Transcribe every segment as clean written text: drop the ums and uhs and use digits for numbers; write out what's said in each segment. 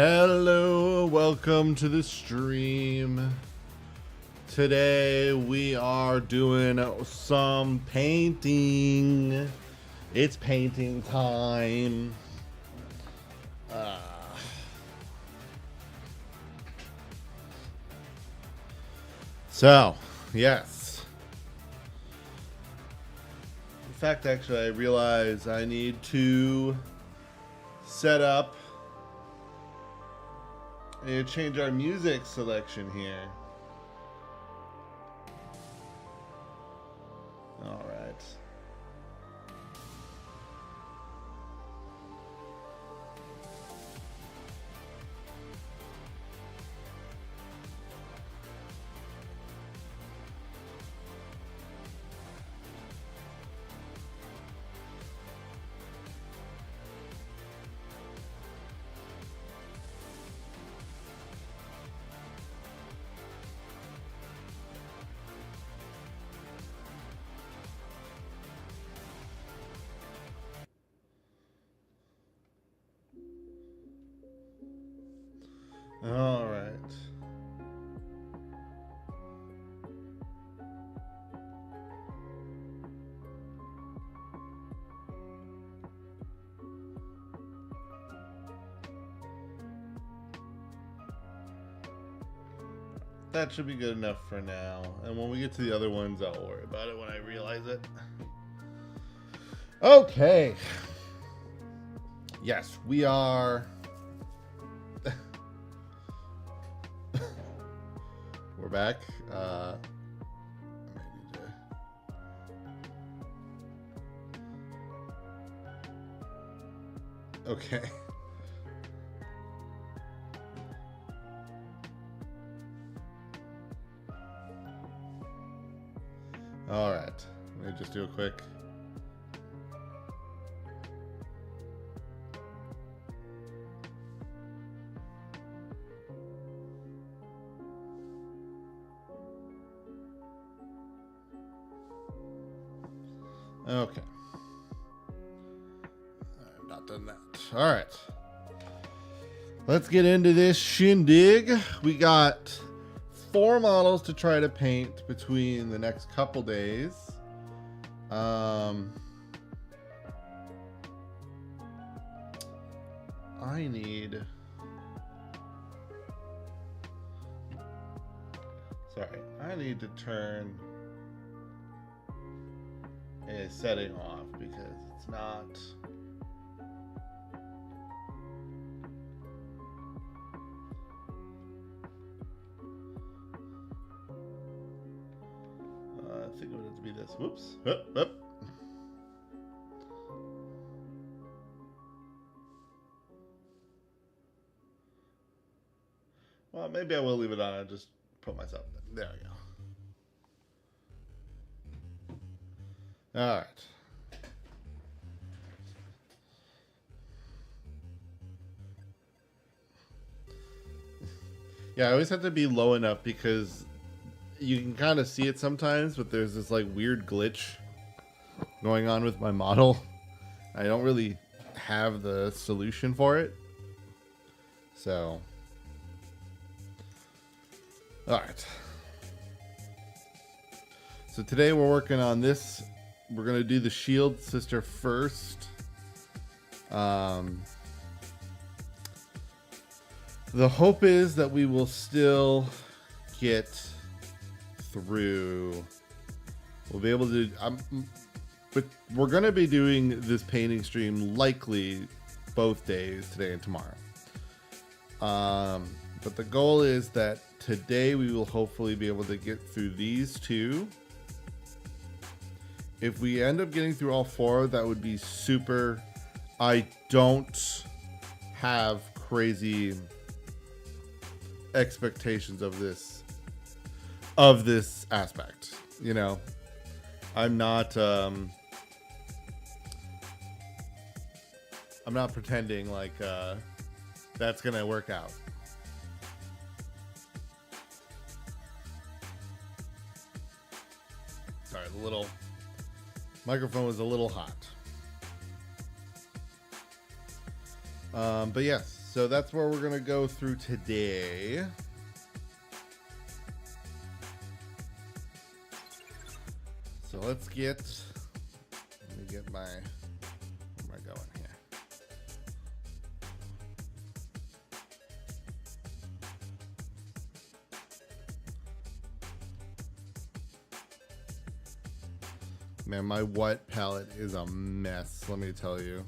Hello, welcome to the stream. Today we are doing some painting. It's painting time. So, yes. In fact, actually, I realize I need to set up and change our music selection here. All right. All right. That should be good enough for now. And when we get to the other ones, I'll worry about it when I realize it. Okay. Yes, we are. We're back. Okay. All right. Let me just do a quick. Okay. I've not done that. All right. Let's get into this shindig. We got 4 models to try to paint between the next couple days. I need... Sorry. I need to turn a setting off because it's not... I think it would have to be this. Whoops. Up. Well, maybe I will leave it on. I'll just put myself there. There we go. All right. Yeah, I always have to be low enough because you can kind of see it sometimes, but there's this like weird glitch going on with my model. I don't really have the solution for it. So, all right. So today we're working on this. We're going to do the shield sister first. The hope is that we will still get through. We'll be able to, but we're going to be doing this painting stream likely both days, today and tomorrow. But the goal is that today we will hopefully be able to get through these 2. If we end up getting through all 4, that would be super. I don't have crazy expectations of this aspect. You know, I'm not pretending like that's gonna work out. Sorry, the little microphone was a little hot. But yes, So that's where we're gonna go through today. So let me get my, where am I going here? Man, my white palette is a mess, let me tell you.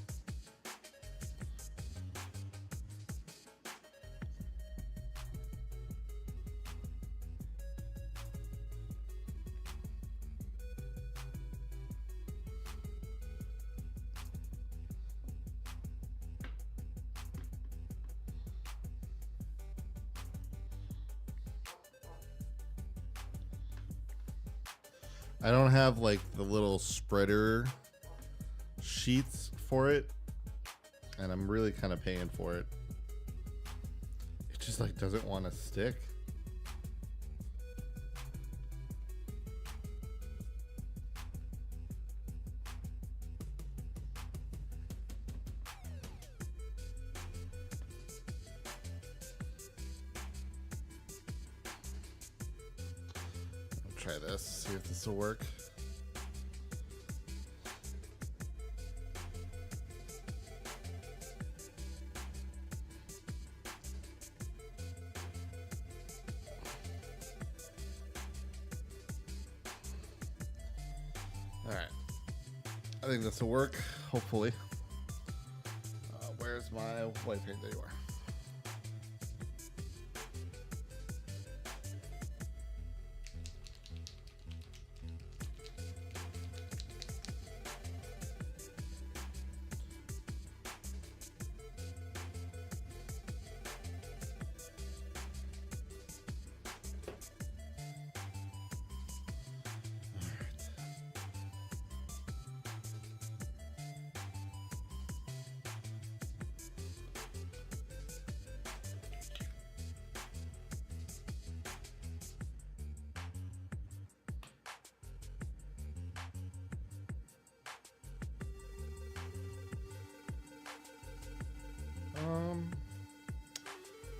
I don't have like the little spreader sheets for it, and I'm really kind of paying for it. It just like doesn't want to stick. Try this, see if this will work. All right, I think this will work, hopefully. Where's my white paint? There you are.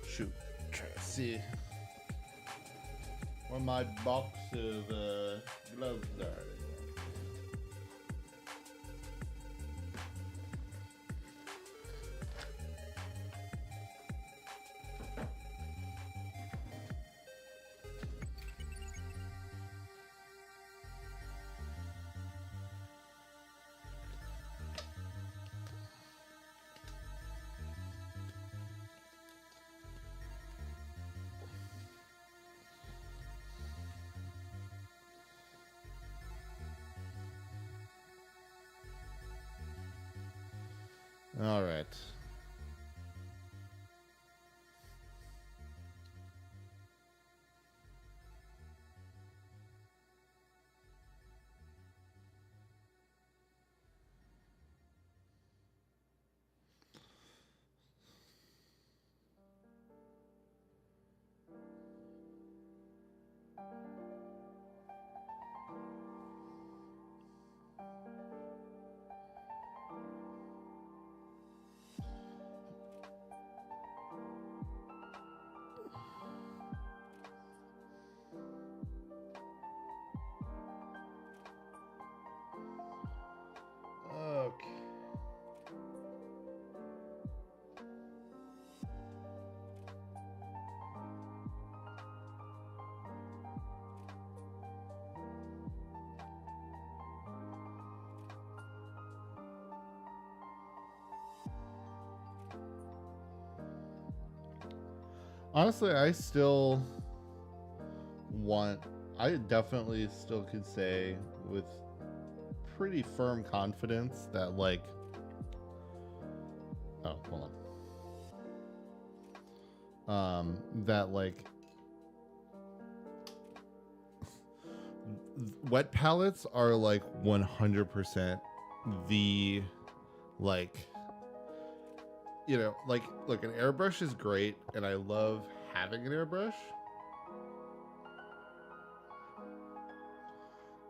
Shoot, try to see where my box of gloves are. All right. Okay. Honestly, I definitely still could say with pretty firm confidence that like, oh, hold on. That like wet palettes are like 100% the like, you know, like, look, an airbrush is great and I love having an airbrush.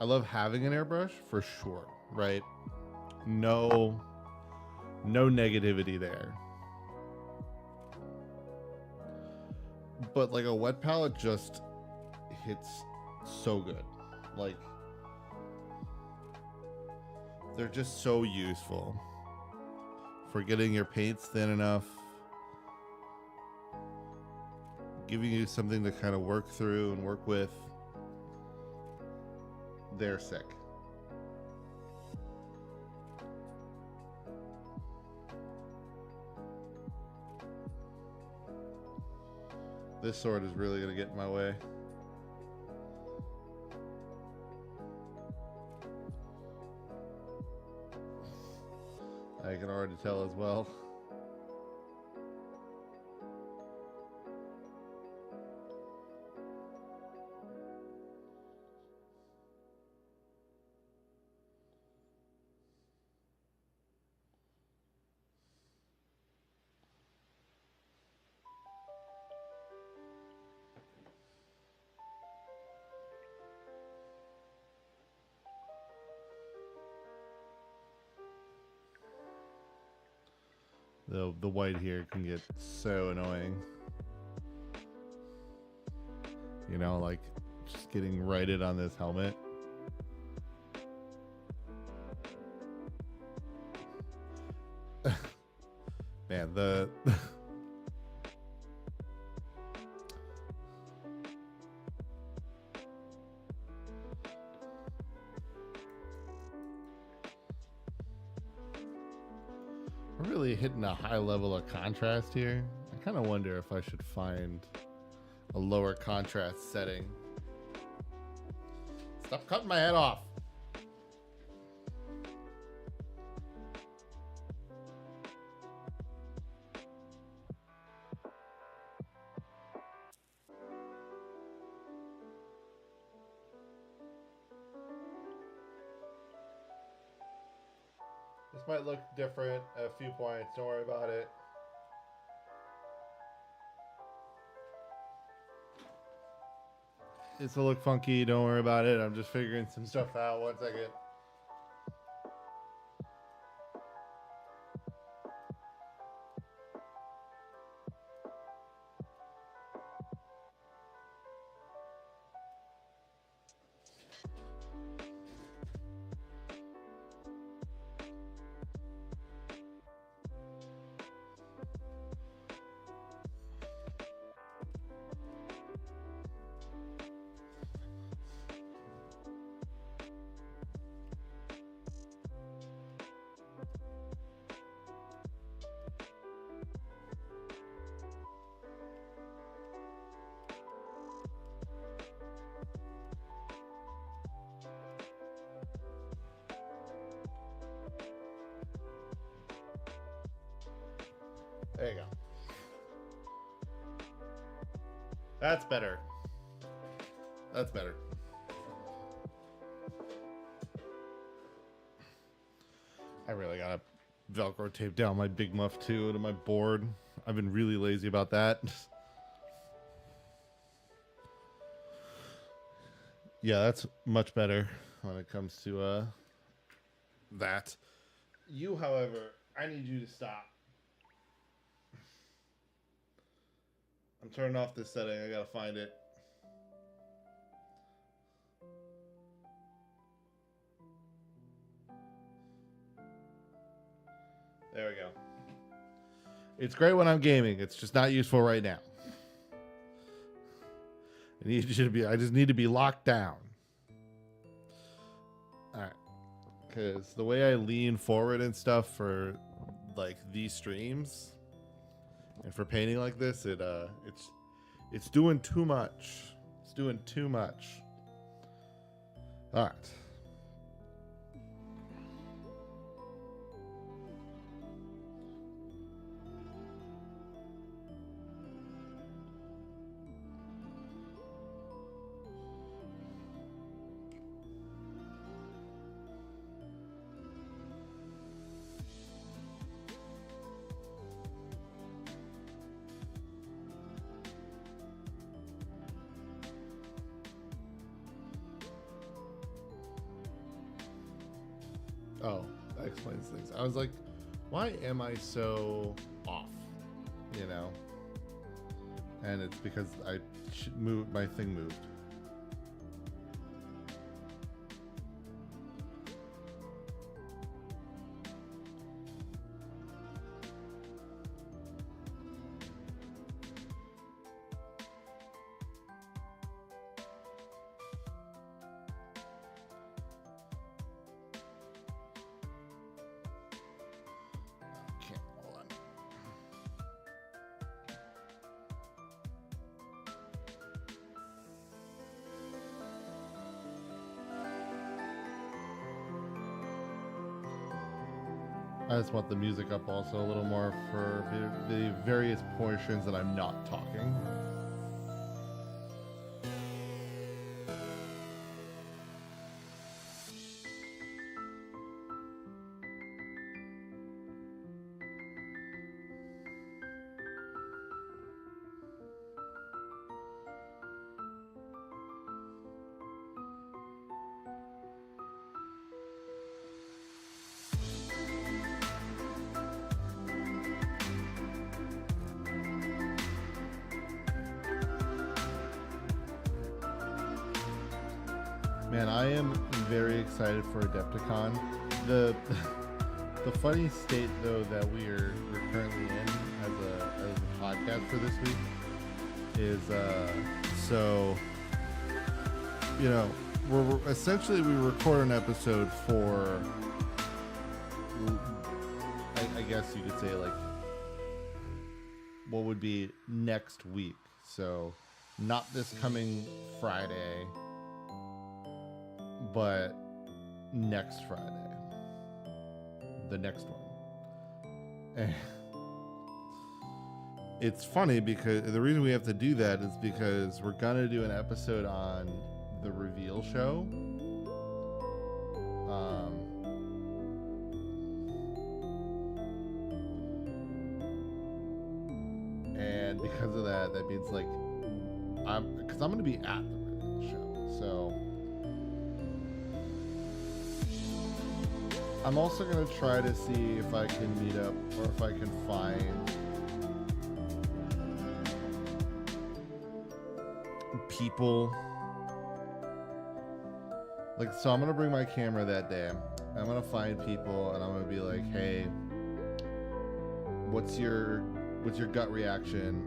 I love having an airbrush for sure, right? No negativity there. But like a wet palette just hits so good. Like, they're just so useful for getting your paints thin enough, giving you something to kind of work through and work with. They're sick. This sword is really going to get in my way. I can already tell as well. The white here can get so annoying. You know, like just getting righted on this helmet. Man, the we're really hitting a high level of contrast here. I kind of wonder if I should find a lower contrast setting. Stop cutting my head off. This might look different at a few points. Don't worry about it. This will look funky. Don't worry about it. I'm just figuring some stuff out. 1 second. There you go. That's better. That's better. I really gotta Velcro tape down my big muff too to my board. I've been really lazy about that. Yeah, that's much better when it comes to that. You, however, I need you to stop. I'm turning off this setting. I gotta find it. There we go. It's great when I'm gaming. It's just not useful right now. I need you to be. I just need to be locked down. All right. Because the way I lean forward and stuff for like these streams and for painting like this, it's doing too much. It's doing too much. All right. Oh, that explains things. I was like, why am I so off? You know? and it's because I moved my thing moved. I just want the music up also a little more for the various portions that I'm not talking. Man, I am very excited for Adepticon. The funny state though that we're currently in as a podcast for this week is so you know we're essentially we record an episode for I guess you could say like what would be next week. So not this coming Friday, but next Friday, the next one. And it's funny because the reason we have to do that is because we're gonna do an episode on the reveal show. And because of that, that means like I'm gonna be at the reveal show, so. I'm also going to try to see if I can meet up or if I can find people. Like, so I'm going to bring my camera that day. I'm going to find people and I'm going to be like, hey, what's your gut reaction?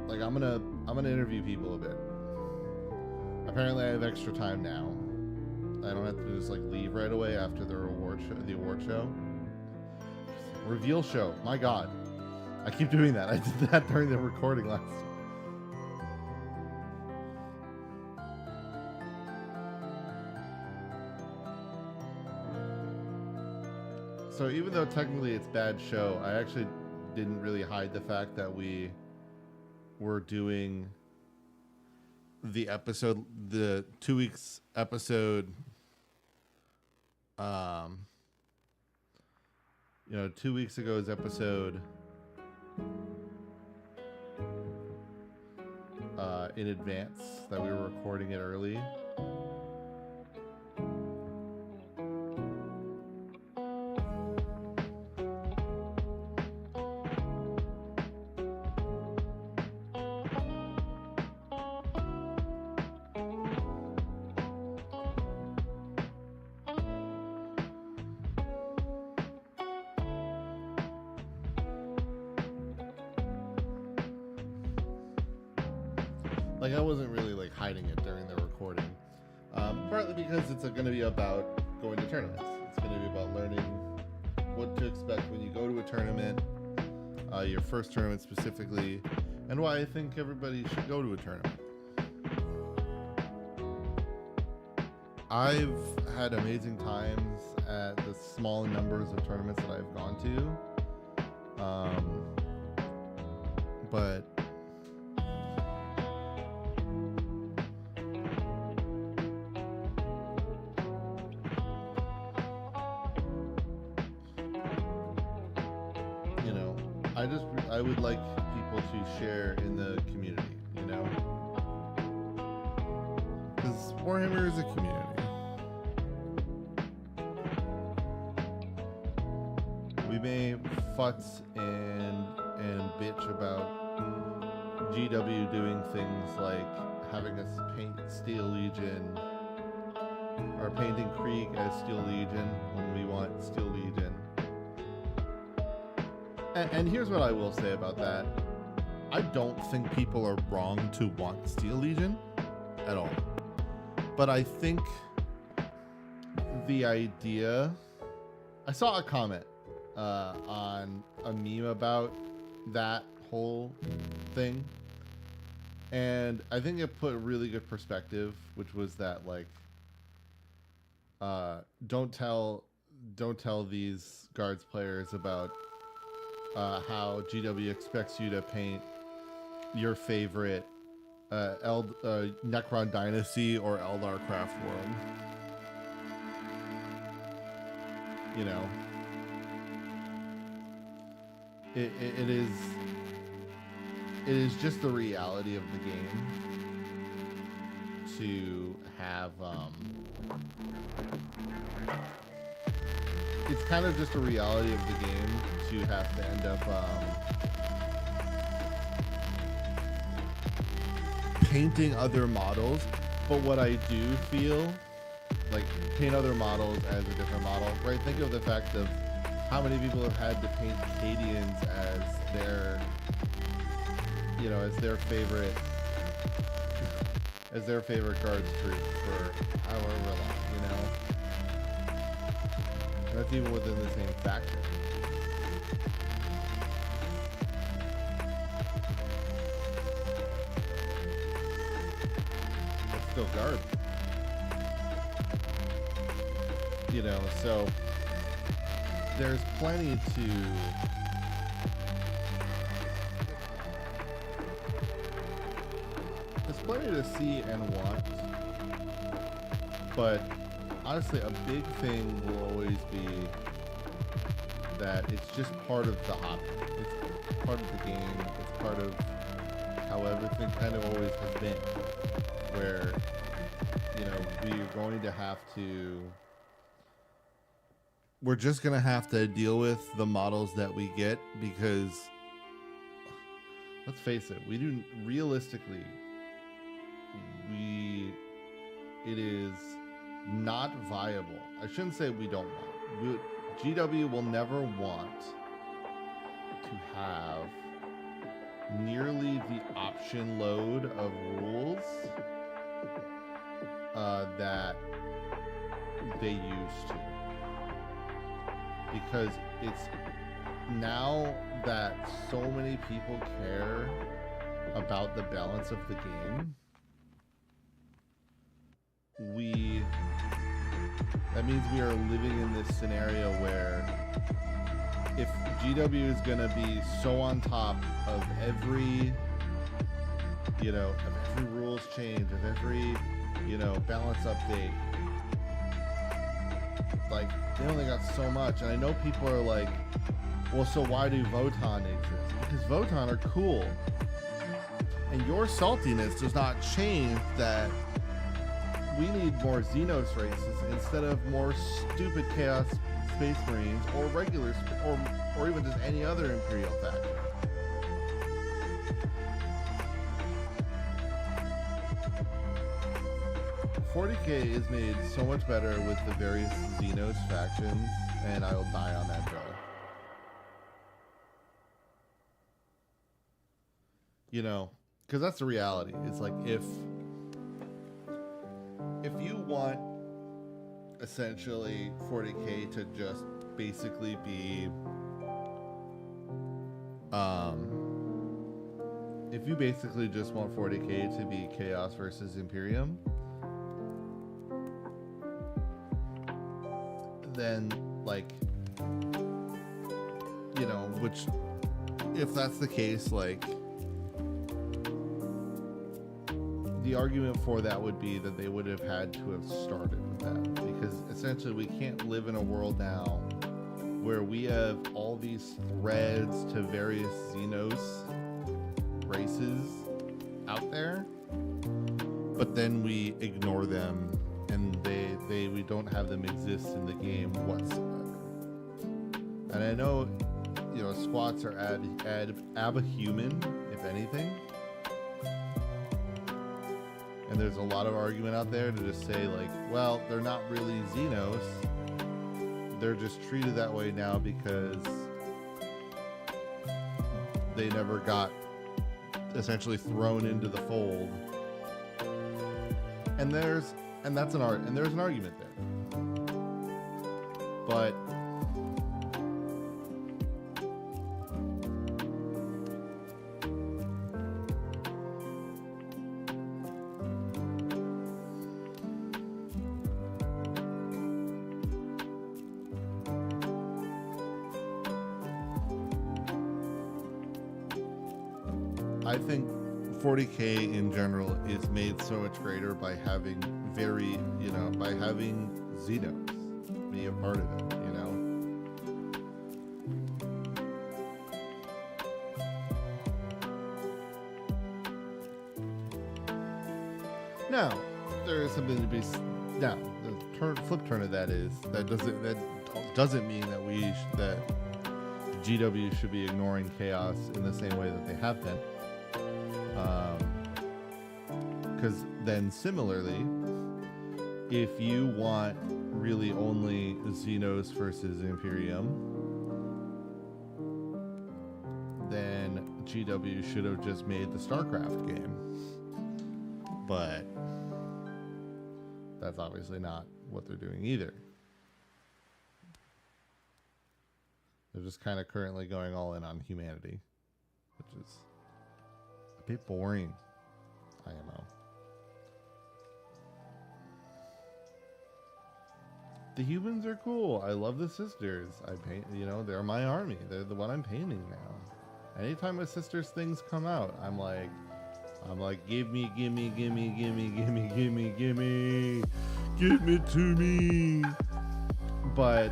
Like, I'm going to interview people a bit. Apparently I have extra time now. I don't have to just like leave right away after the award show. Reveal show. My God, I keep doing that. I did that during the recording last. So even though technically it's bad show, I actually didn't really hide the fact that we were doing the episode, the 2 weeks episode. 2 weeks ago's episode in advance, that we were recording it early. Like, I wasn't really like hiding it during the recording, partly because it's going to be about going to tournaments. It's going to be about learning what to expect when you go to a tournament, your first tournament specifically, and why I think everybody should go to a tournament. I've had amazing times at the small numbers of tournaments that I've gone to, but I would like people to share in the community, because Warhammer is a community. We may futz and and bitch about GW doing things like having us paint Steel Legion or painting Krieg as Steel Legion when we want Steel Legion. And here's what I will say about that. I don't think people are wrong to want Steel Legion at all. But I think the idea... I saw a comment on a meme about that whole thing. And I think it put a really good perspective, which was that, like, don't tell these Guards players about how GW expects you to paint your favorite Necron Dynasty or Eldar Craft World. You know, it is just the reality of the game to have it's kind of just a reality of the game to have to end up painting other models. But what I do feel like, paint other models as a different model, right? Think of the fact of how many people have had to paint Cadians as their, you know, as their favorite Guards troop for however long, you know? And that's even within the same faction. It's still Guards. You know, so there's plenty to see and want, but honestly a big thing will always be that it's just part of the hobby. It's part of the game. It's part of how everything kind of always has been, where, you know, we're just gonna have to deal with the models that we get, because let's face it, it is not viable. I shouldn't say we don't want. GW will never want to have nearly the option load of rules that they used to. Because it's now that so many people care about the balance of the game, that means we are living in this scenario where if GW is going to be so on top of every, you know, of every rules change, of every, you know, balance update, like, they only got so much. And I know people are like, well, so why do Votann exist? Because Votann are cool. And your saltiness does not change that we need more Xenos races instead of more stupid Chaos Space Marines or regular, or even just any other Imperial faction. $40K is made so much better with the various Xenos factions, and I will die on that hill. You know, because that's the reality. It's like, if you want essentially 40K to just basically be if you basically just want 40K to be Chaos versus Imperium, then, like, you know, which, if that's the case, like, the argument for that would be that they would have had to have started with that, because essentially we can't live in a world now where we have all these threads to various Xenos races out there, but then we ignore them and we don't have them exist in the game whatsoever. And I know, you know, squats are abhuman, if anything. And there's a lot of argument out there to just say, like, well, they're not really Xenos. They're just treated that way now because they never got essentially thrown into the fold. And there's an argument there. But I think 40K in general is made so much greater by having by having Xenos be a part of it, you know? Now, there is something to be... Now, the flip turn of that is, that doesn't mean that GW should be ignoring chaos in the same way that they have been. Because then similarly, if you want really only Xenos versus Imperium, then GW should have just made the StarCraft game. But that's obviously not what they're doing either. They're just kind of currently going all in on humanity, which is a bit boring, IMO. The humans are cool. I love the sisters. I paint, they're my army. They're the one I'm painting now. Anytime a sisters things come out, I'm like, give me, give me to me. But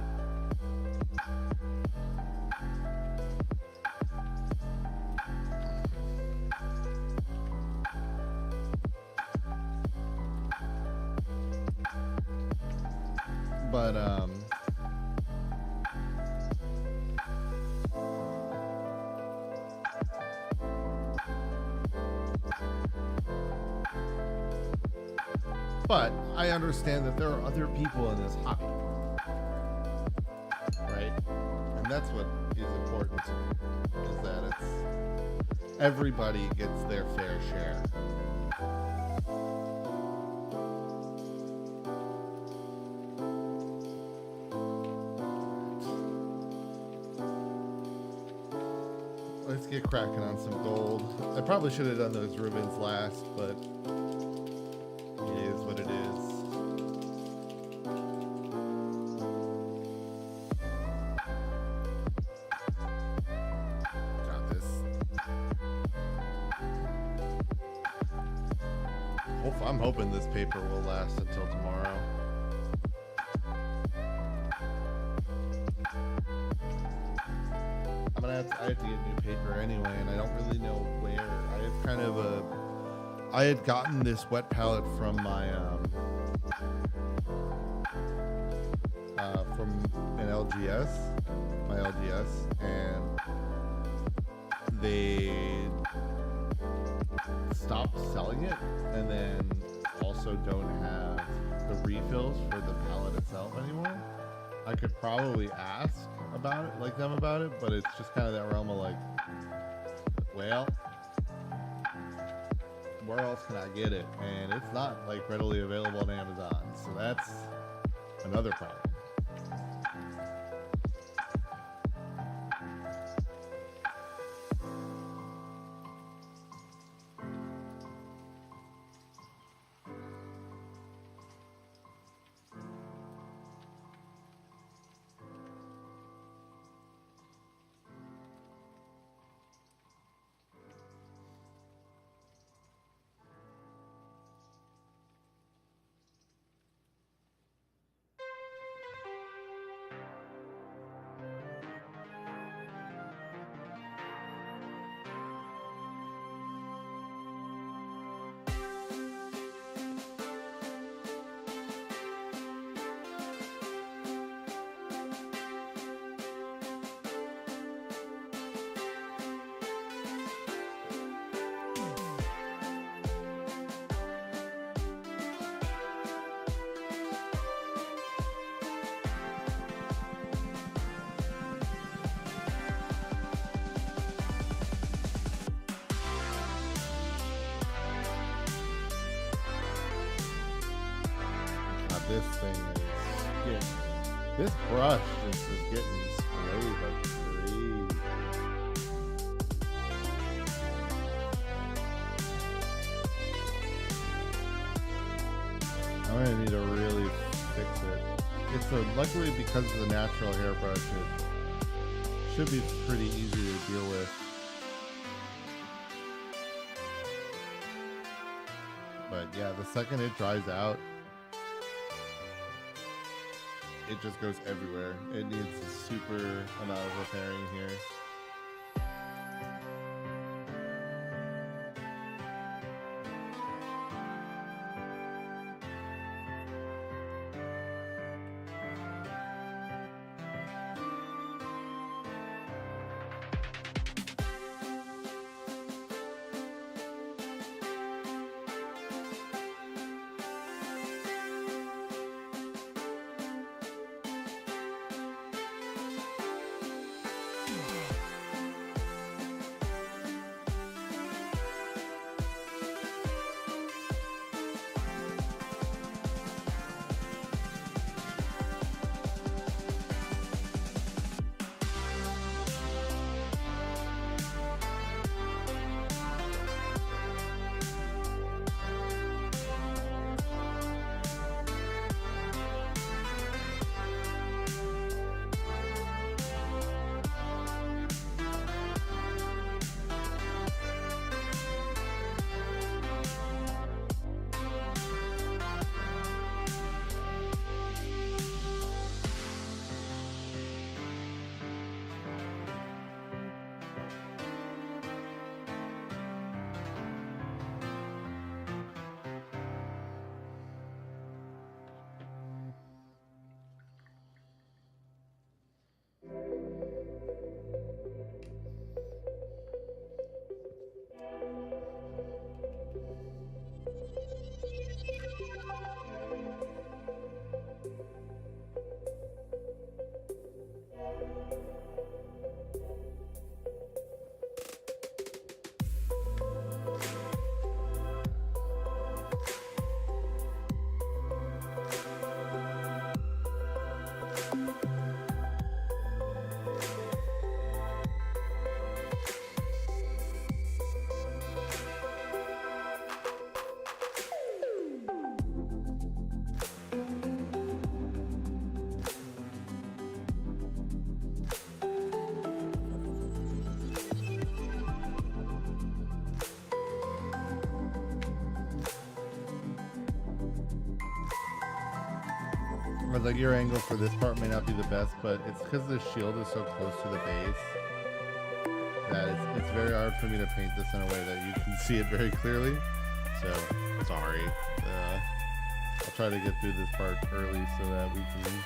But I understand that there are other people in this hobby, right? And that's what is important to me, is that it's everybody gets their fair share. Let's get cracking on some gold. I probably should have done those ribbons last, but it is what it is. Got this. I'm hoping this paper will last until tomorrow. I have to get new paper anyway, and I don't really know where. I have kind of I had gotten this wet palette from my from an my LGS, and they stopped selling it, and then also don't have the refills for the palette itself anymore. I could probably ask them about it, but it's just kind of that realm of like, well, where else can I get it? And it's not like readily available on Amazon, so that's another problem. this thing is getting, this brush just is getting sprayed like crazy. I'm gonna need to really fix it. It's luckily because of the natural hairbrush, it should be pretty easy to deal with. But yeah, the second it dries out, it just goes everywhere. It needs a super amount of repairing here. I was like, your angle for this part may not be the best, but it's because the shield is so close to the base that it's very hard for me to paint this in a way that you can see it very clearly. So, sorry. I'll try to get through this part early so that we can...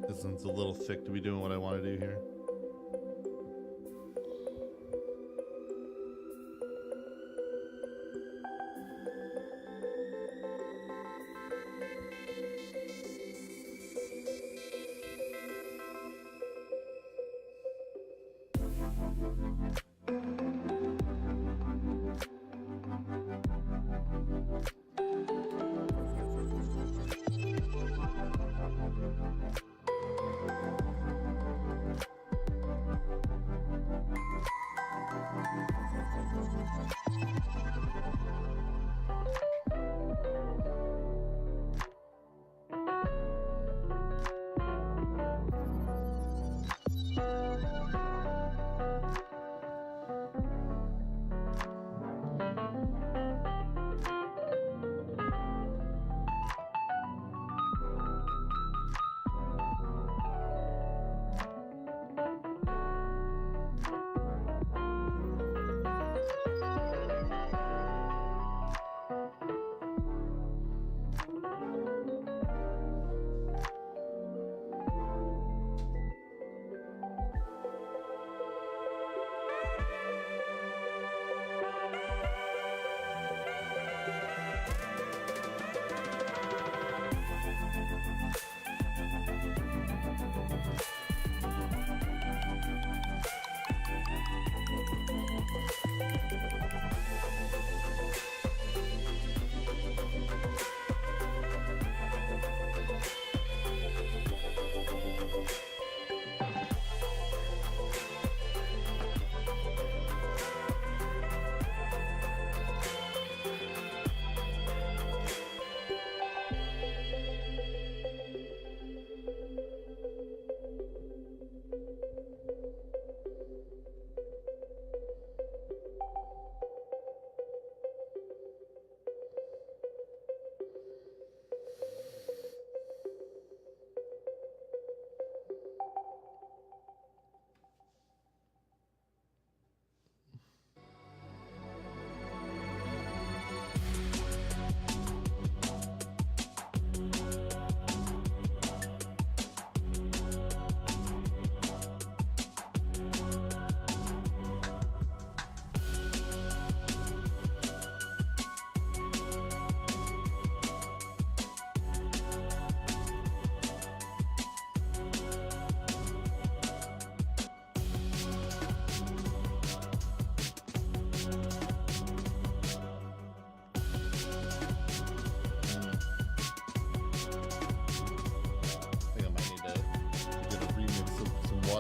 This one's a little thick to be doing what I want to do here.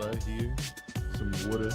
lava here. Some water.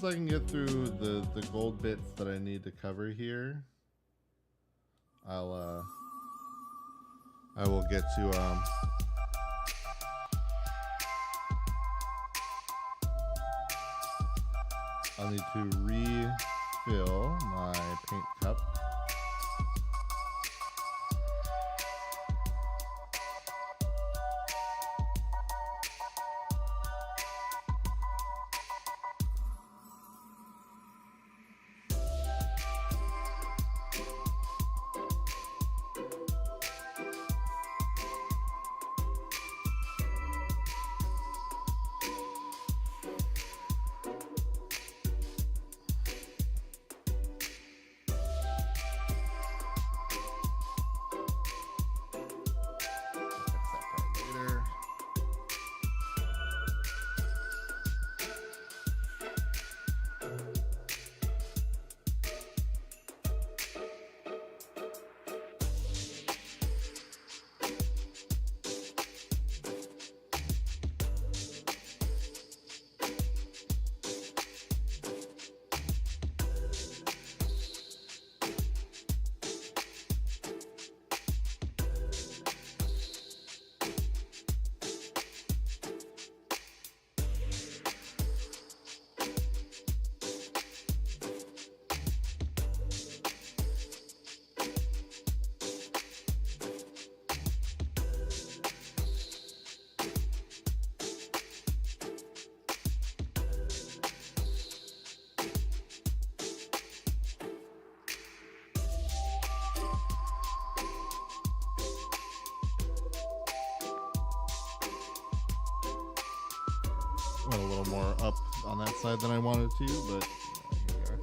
Once I can get through the gold bits that I need to cover here, I will get to I'll need to refill my paint cup. Went a little more up on that side than I wanted to, but here we are.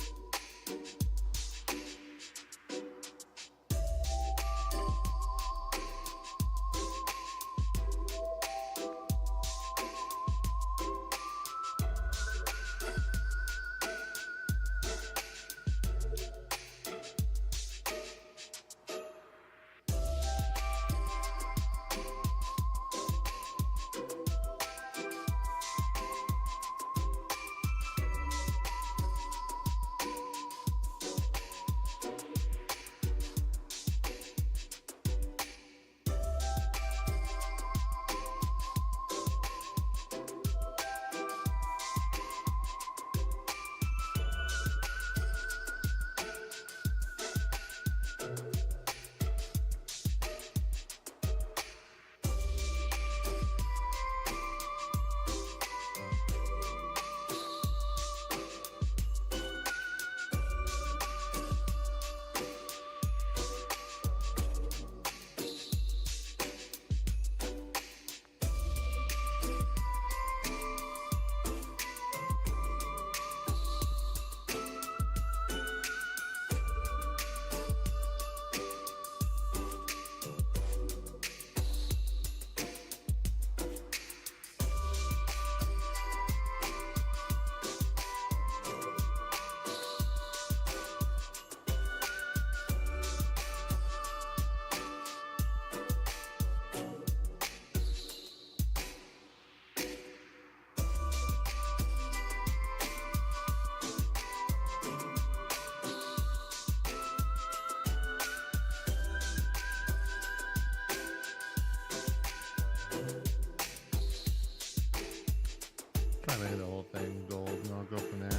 Trying to hit the whole thing gold, and I'll go from there.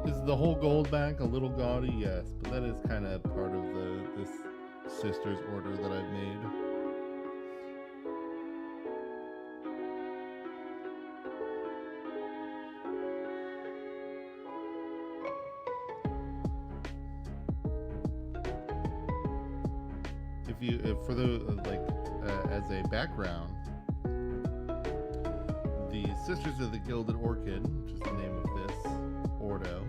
Is the whole gold back a little gaudy? Yes, but that is kind of part of this sister's order that I've made. If for the as a background, the Sisters of the Gilded Orchid, which is the name of this ordo,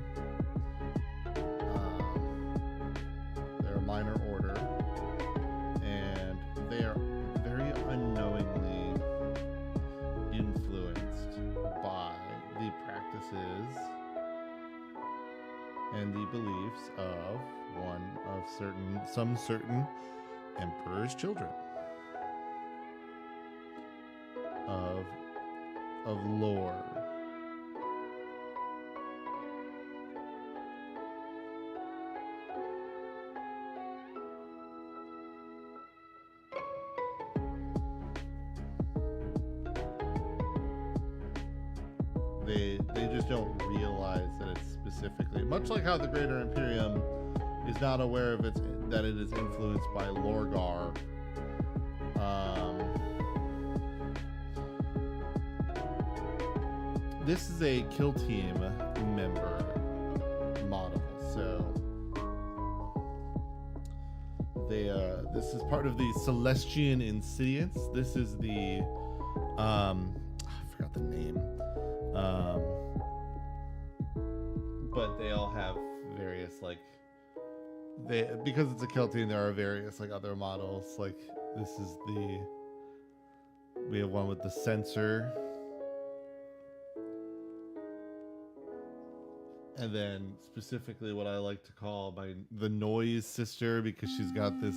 they're a minor order, and they are very unknowingly influenced by the practices and the beliefs of some certain emperor's children of lore. They just don't realize that it's specifically, much like how the Greater Imperium is not aware of that it is influenced by Lorgar. This is a kill team member model, so this is part of the Celestian Insidiance. This is the the name. But they all have various because it's a Keltine, there are various other models. Like this is we have one with the sensor. And then specifically what I like to call the noise sister, because she's got this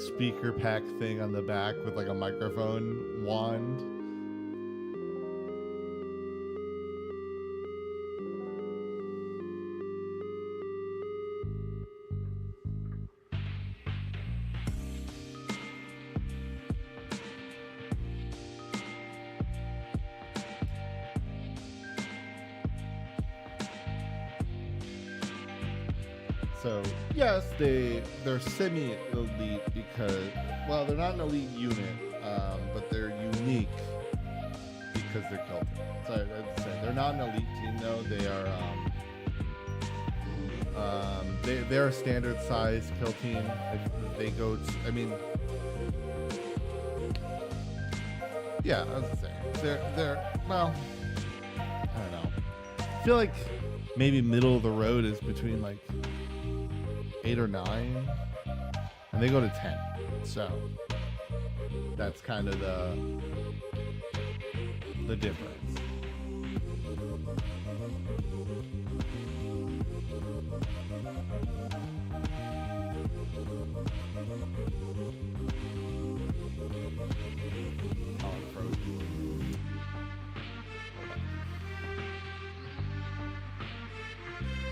speaker pack thing on the back with a microphone wand. So yes, they're semi-elite because, well, they're not an elite unit, but they're unique because they're Celtic. So I'd say they're not an elite team though. They are they're a standard size kill team. They go to, yeah, I was saying they're well, I don't know. I feel like maybe middle of the road is between 8 or 9, and they go to 10. So that's kind of the difference.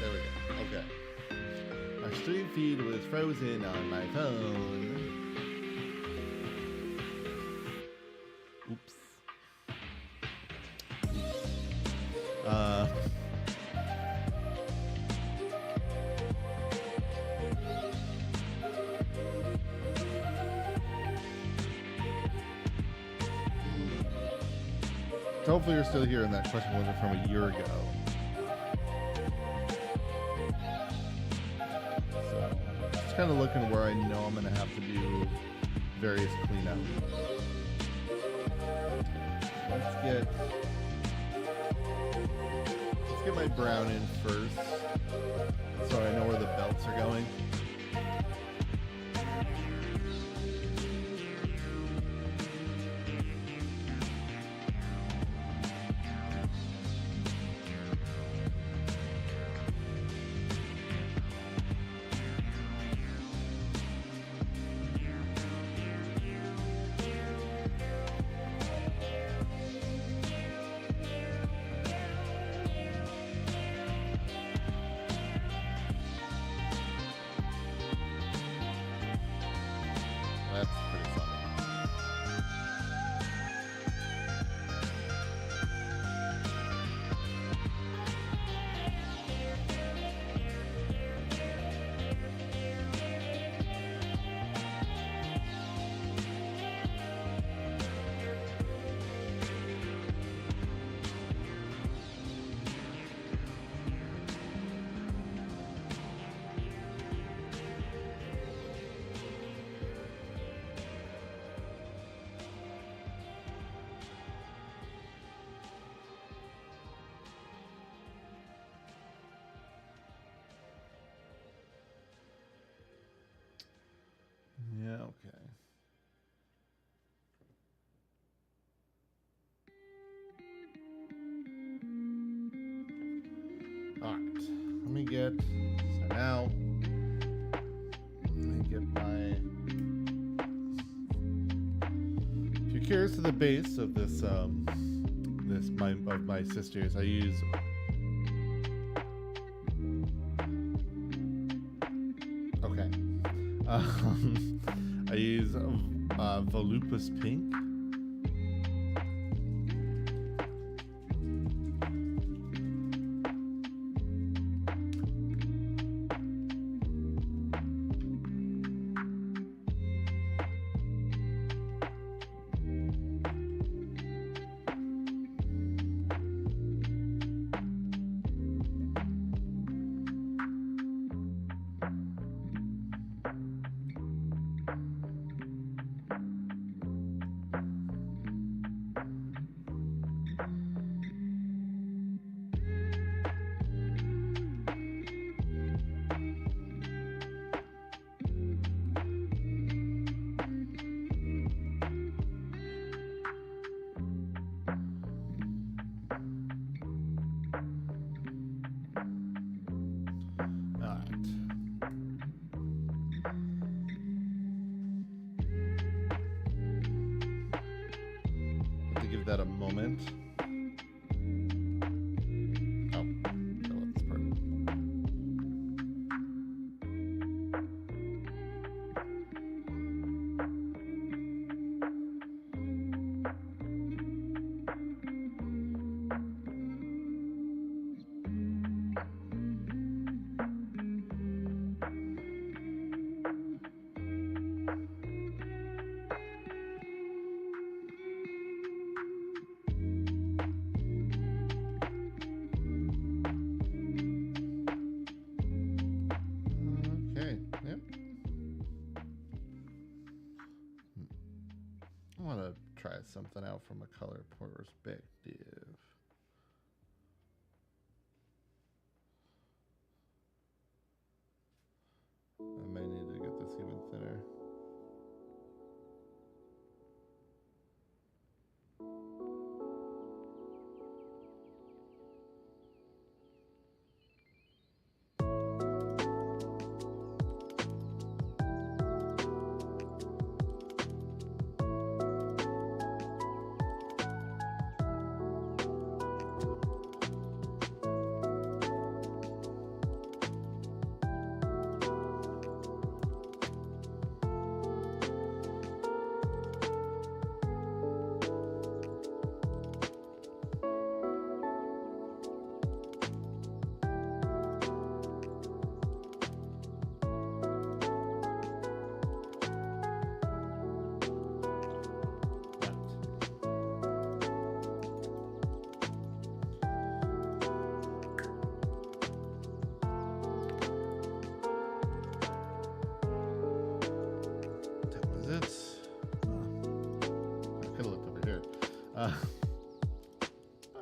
There we go. Okay. My stream feed was frozen on my phone. Oops. So hopefully you're still here and that question wasn't from a year ago. Just kind of looking where I know I'm going to have to do various cleanup. Let's get my brown in first, so I know where the belts are going. That's pretty fun. Yeah, okay. All right, let me get, so now, let me get my, if you're curious to the base of this, of my sisters, I use, okay, I use Volupus Pink. give that a moment. Oh, I love this part. Okay, yep. I want to try something out from a color perspective. I may need to get this even thinner.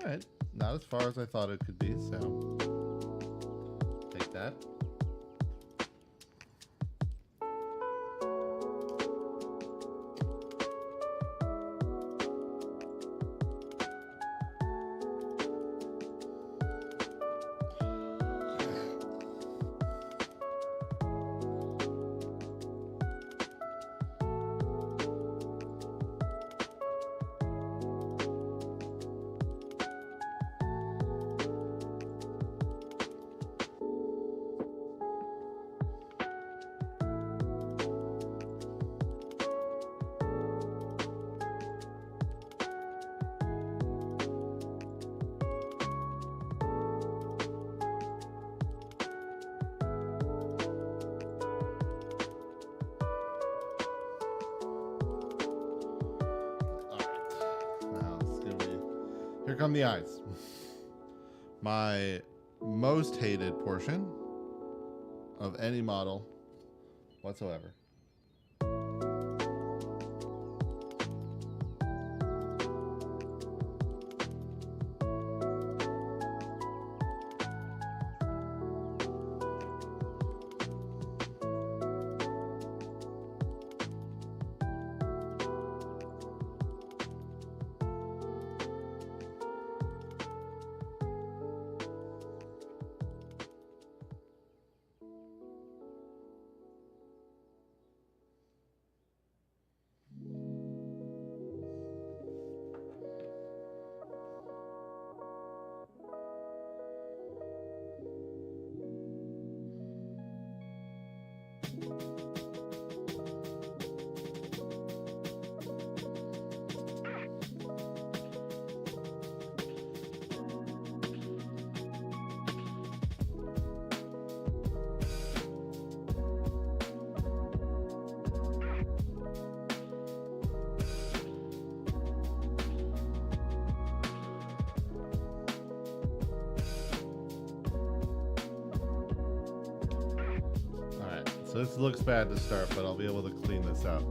Alright, not as far as I thought it could be, so take that. Here come the eyes. My most hated portion of any model whatsoever. So this looks bad to start, but I'll be able to clean this up.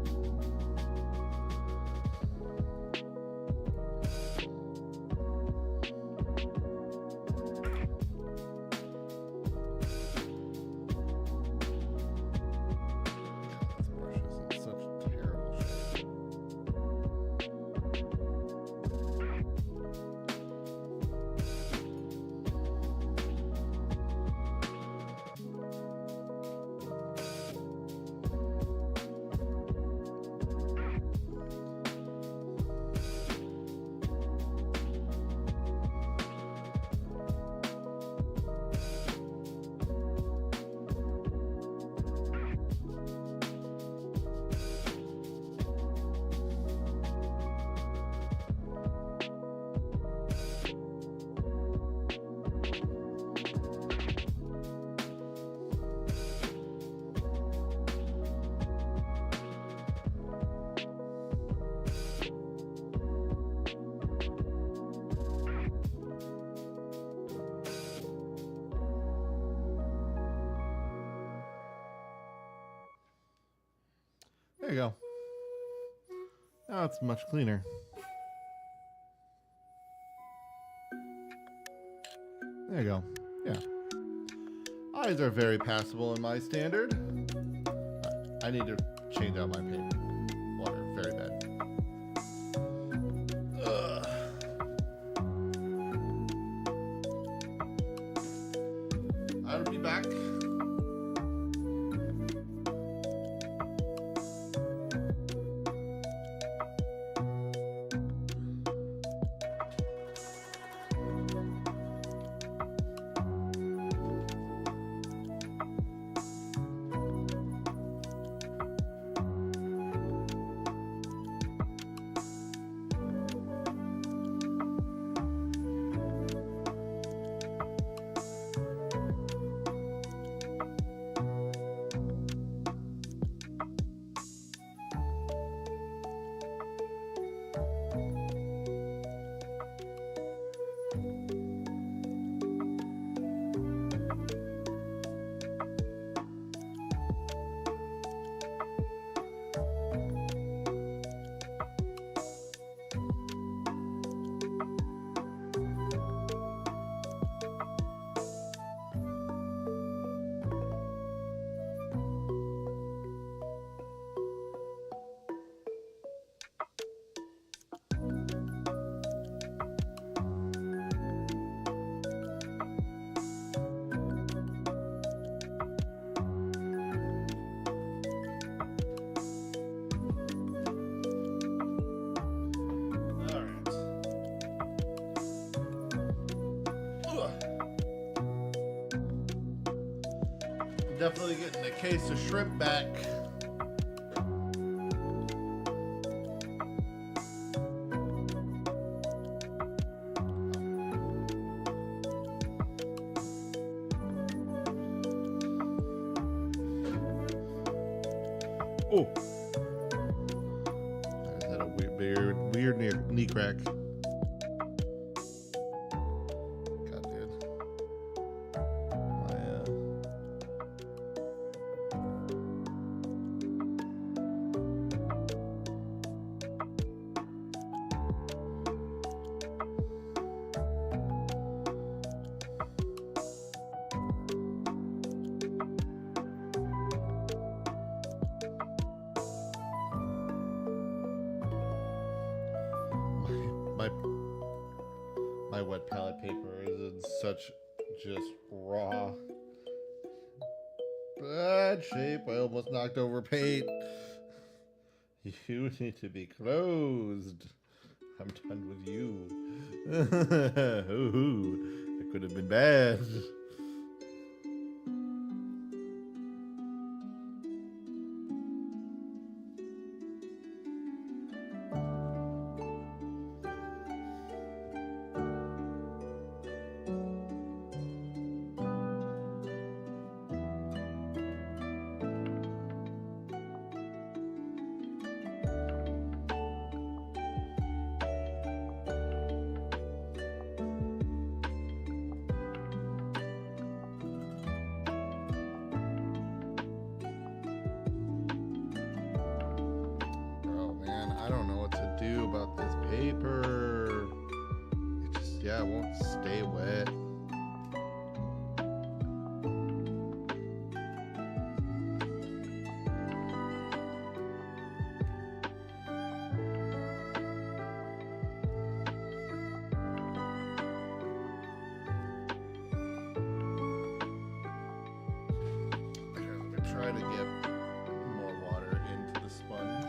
There you go. Now it's much cleaner. There you go. Yeah. Eyes are very passable in my standard. I need to change out my paint water very bad. Ugh. I'll be back. Definitely getting a case of shrimp back. Oh, is that a weird knee crack? My wet palette paper is in such just raw bad shape. I almost knocked over paint. You need to be closed. I'm done with you. Ooh, it could have been bad. I don't know what to do about this paper. It just, yeah, it won't stay wet. Here, let me try to get more water into the sponge.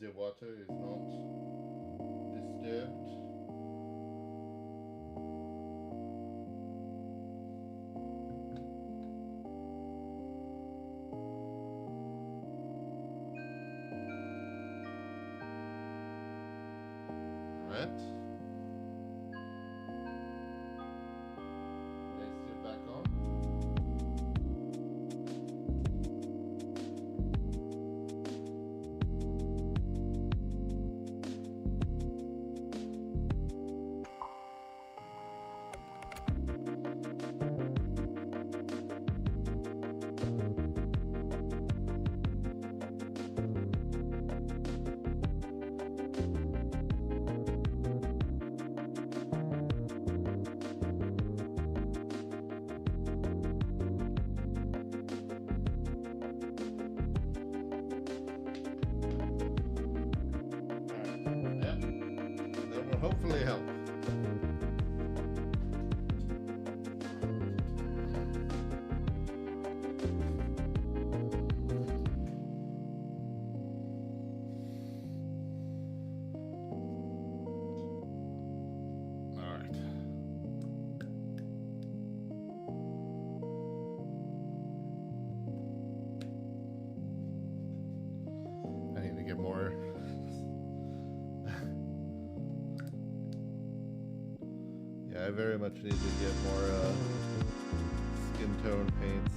the water is not disturbed. Alright. Place it back on. Hopefully help. All right. I need to get more. I very much need to get more skin tone paints.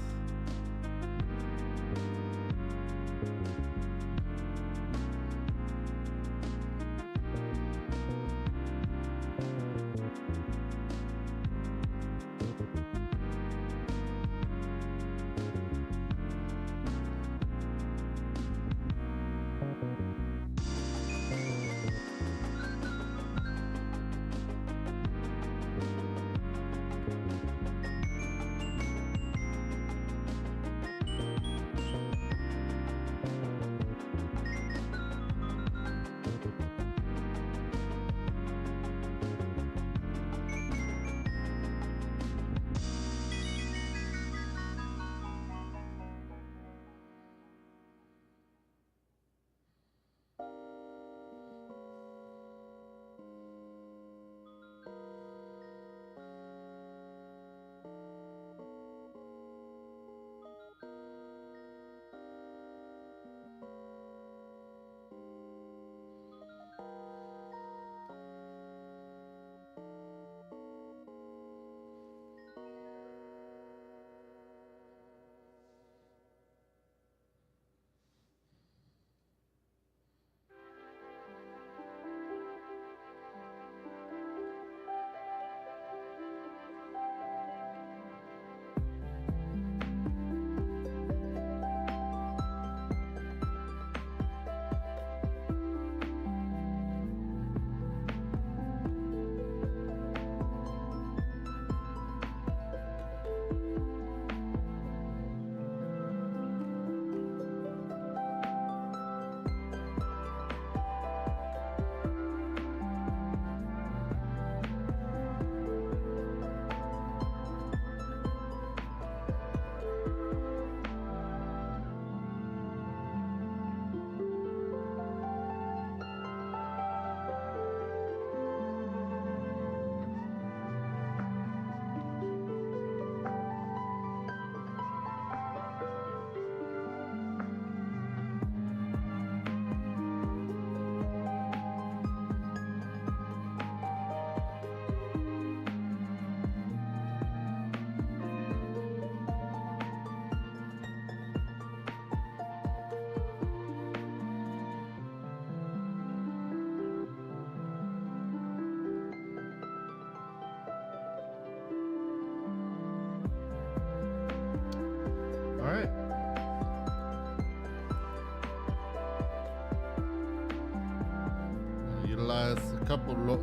Utilize a couple of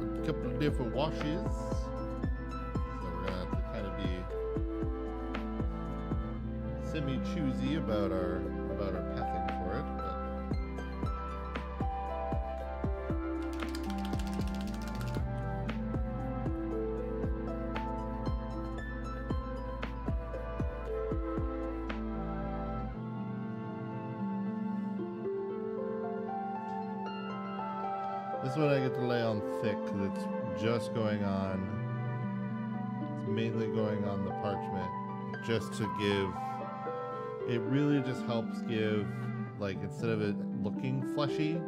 different washes, so we're gonna have to kind of be semi-choosy about our pathing for it. This one I get to lay on thick because it's just going on. It's mainly going on the parchment just to give. It really just helps give, like, instead of it looking fleshy,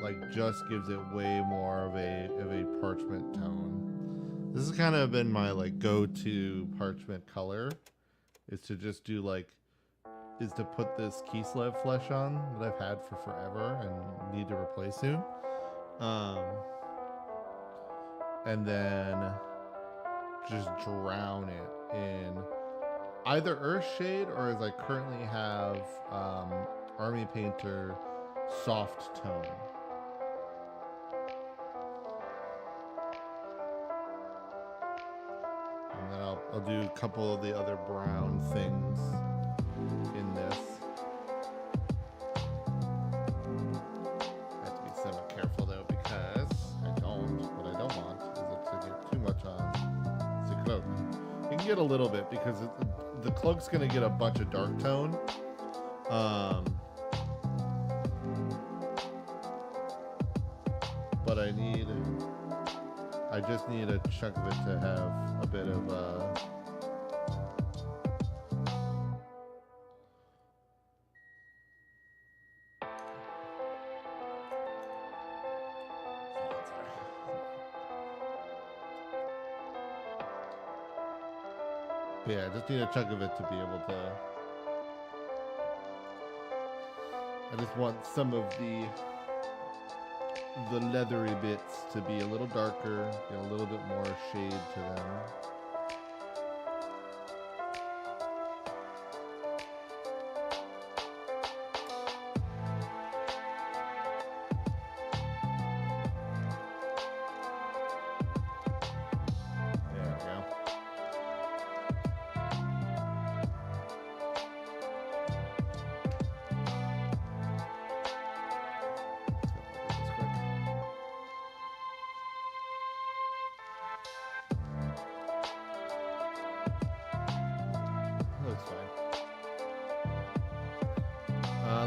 like, just gives it way more of a parchment tone. This has kind of been my, like, go-to parchment color, is to just do, like, is to put this Kislev flesh on that I've had for forever and need to replace soon. And then just drown it in either Earthshade or, as I currently have, Army Painter Soft Tone. And then I'll do a couple of the other brown things in this. I have to be somewhat careful though, because what I don't want is it to get too much on the cloak. You can get a little bit because the cloak's going to get a bunch of dark tone. But I just need a chunk of it to have a bit of yeah, I just need a chunk of it to be able to. I just want some of the leathery bits to be a little darker, get a little bit more shade to them.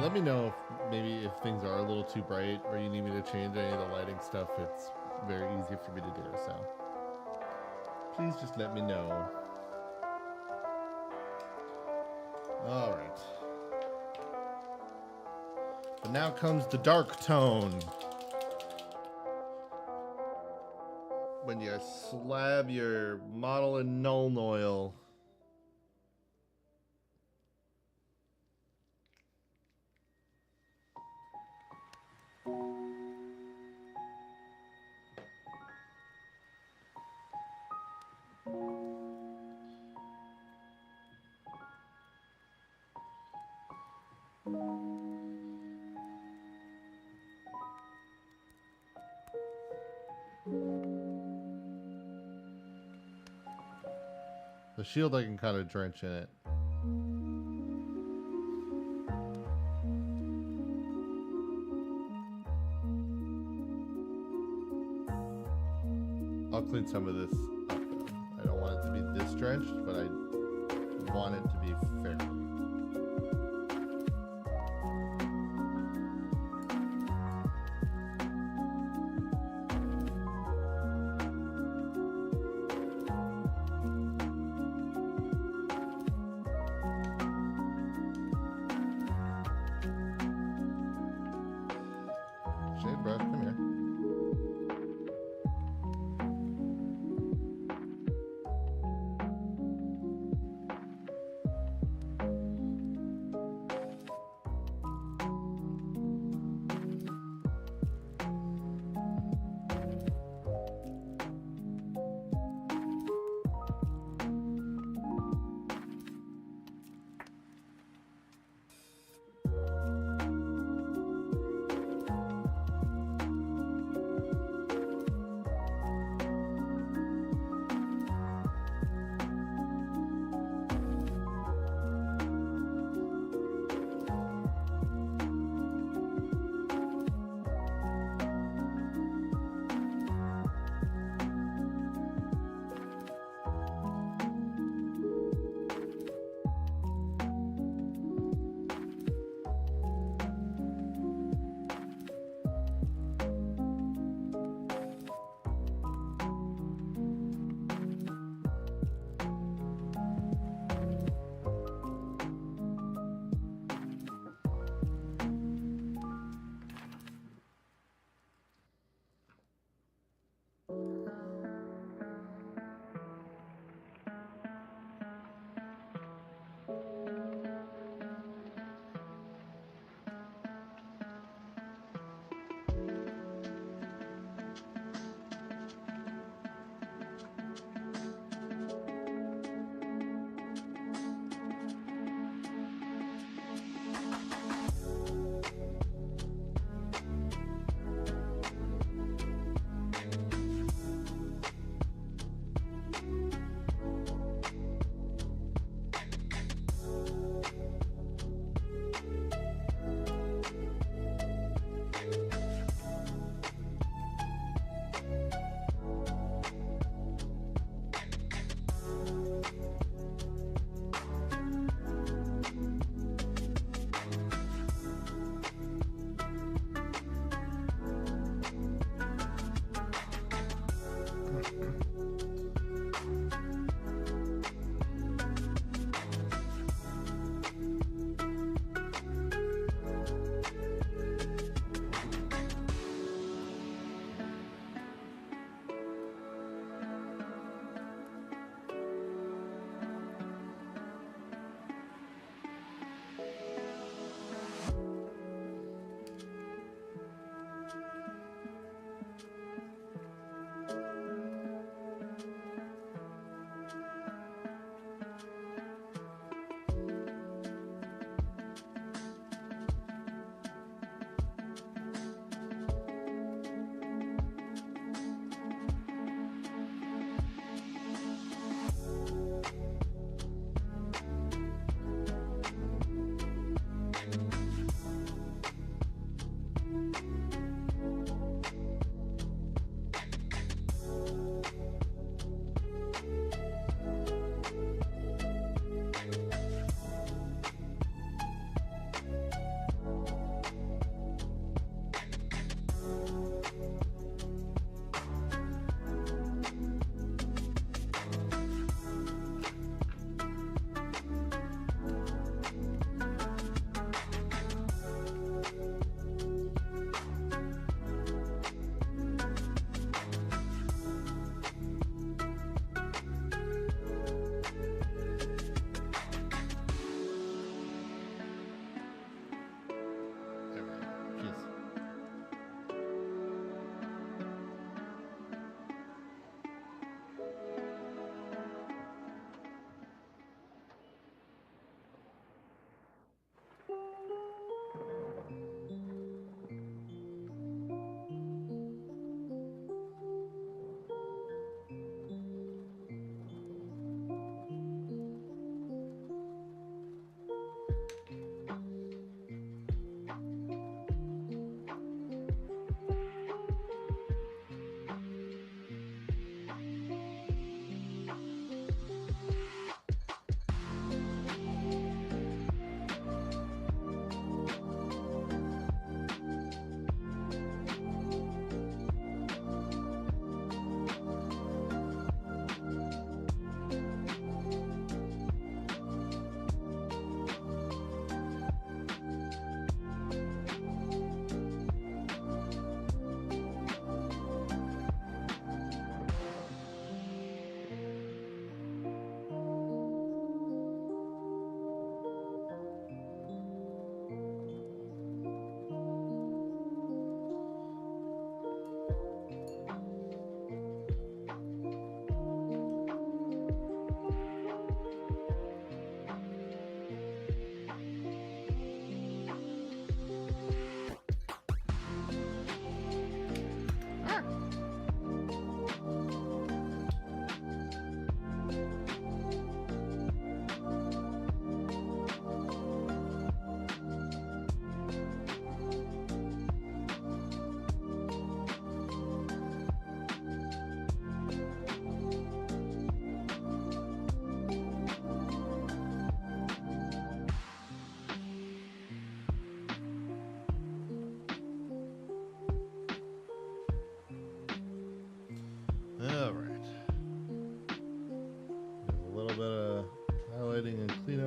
Let me know if things are a little too bright or you need me to change any of the lighting stuff. It's very easy for me to do, so please just let me know. All right. But now comes the dark tone. When you slab your model in Nuln Oil. The shield I can kind of drench in it. I'll clean some of this up though. I don't want it to be this drenched, but I want it to be fair. Shade brush, come here.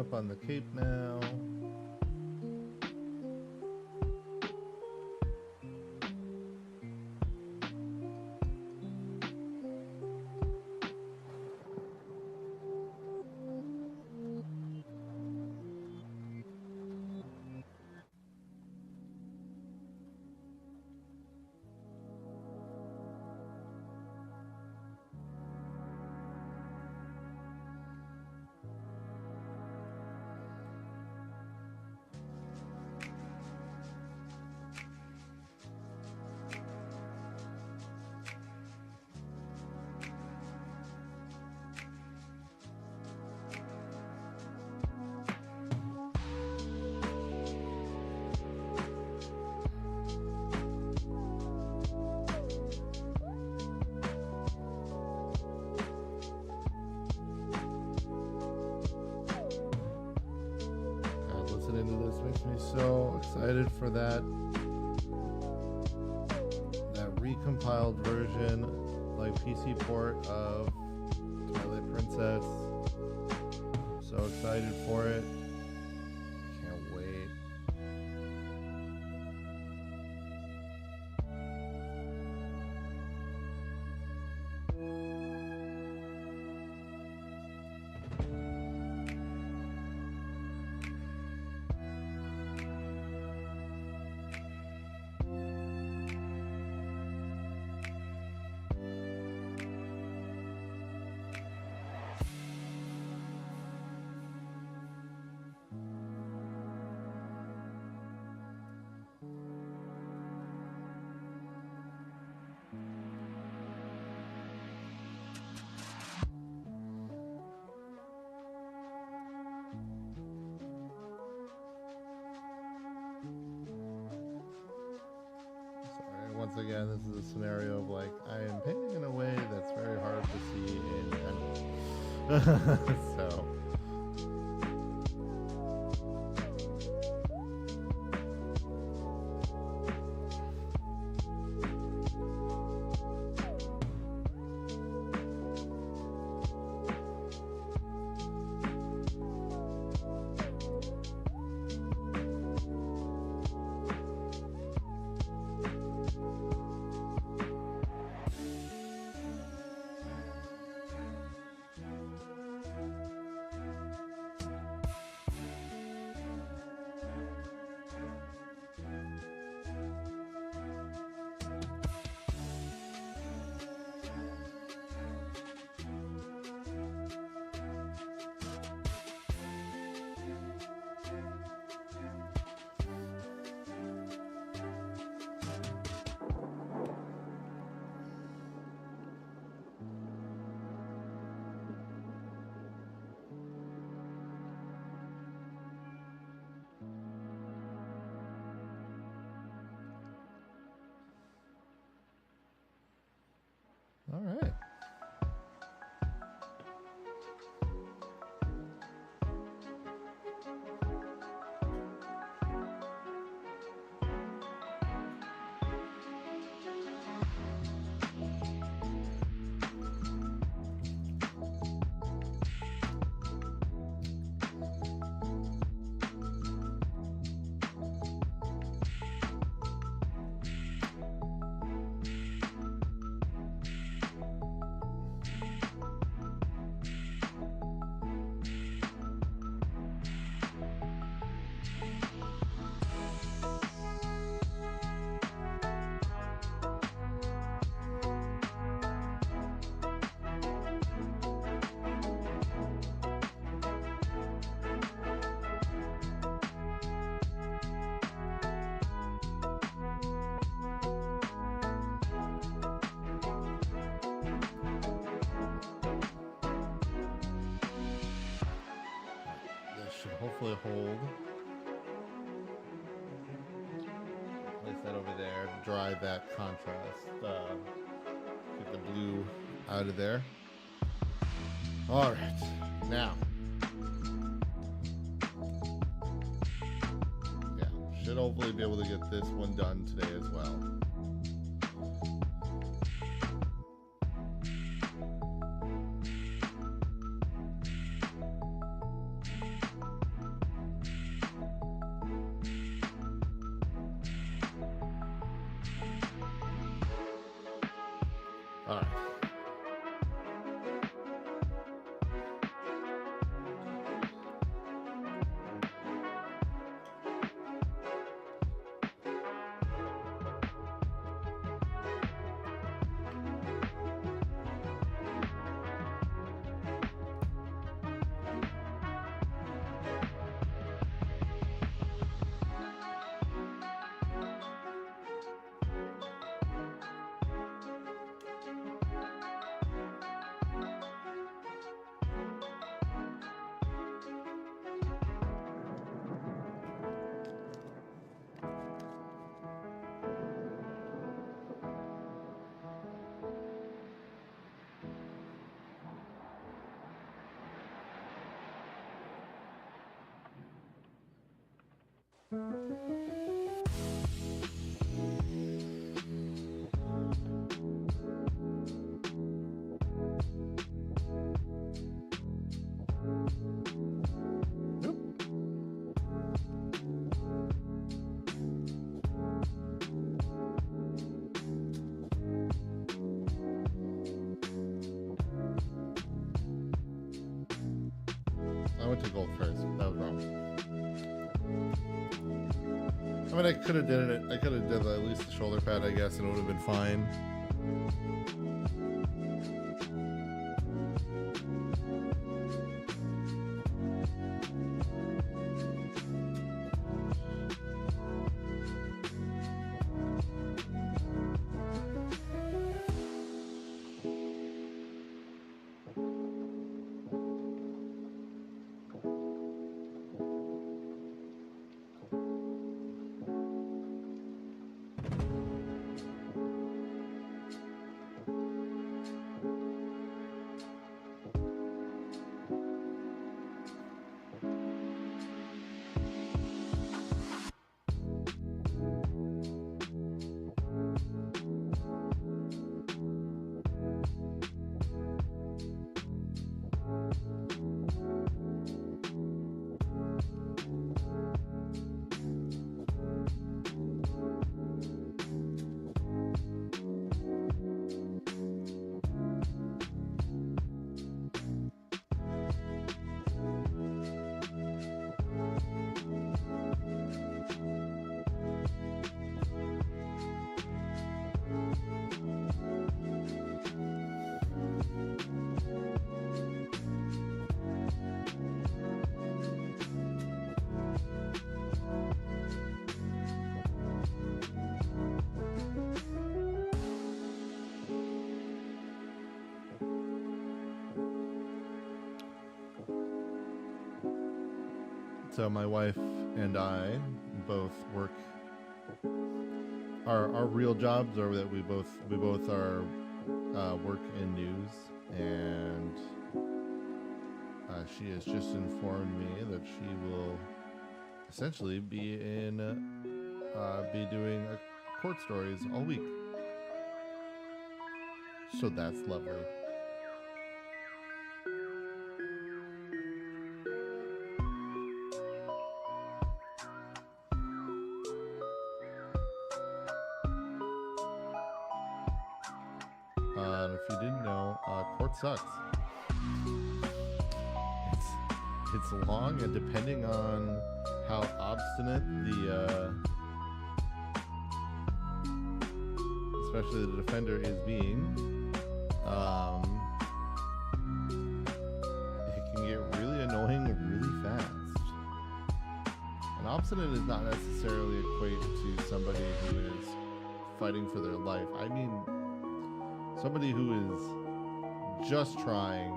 up on the cape now. Listening to this makes me so excited for that recompiled version, like PC port of Twilight Princess. So excited for it. Can't wait. Once again, this is a scenario of like, I am painting in a way that's very hard to see in so all right. Should hopefully hold. Place that over there, dry that contrast, get the blue out of there. All right, now, yeah, should hopefully be able to get this one done today as well. I went to gold first. That was wrong. I mean, I could have did it. I could have did at least the shoulder pad, I guess, and it would have been fine. So my wife and I both work. Our real jobs are that we both are work in news, and she has just informed me that she will essentially be doing court stories all week. So that's lovely. And if you didn't know, court sucks. It's long, and depending on how obstinate especially the defender is being, it can get really annoying really fast. And obstinate is not necessarily equate to somebody who is fighting for their life. I mean, somebody who is just trying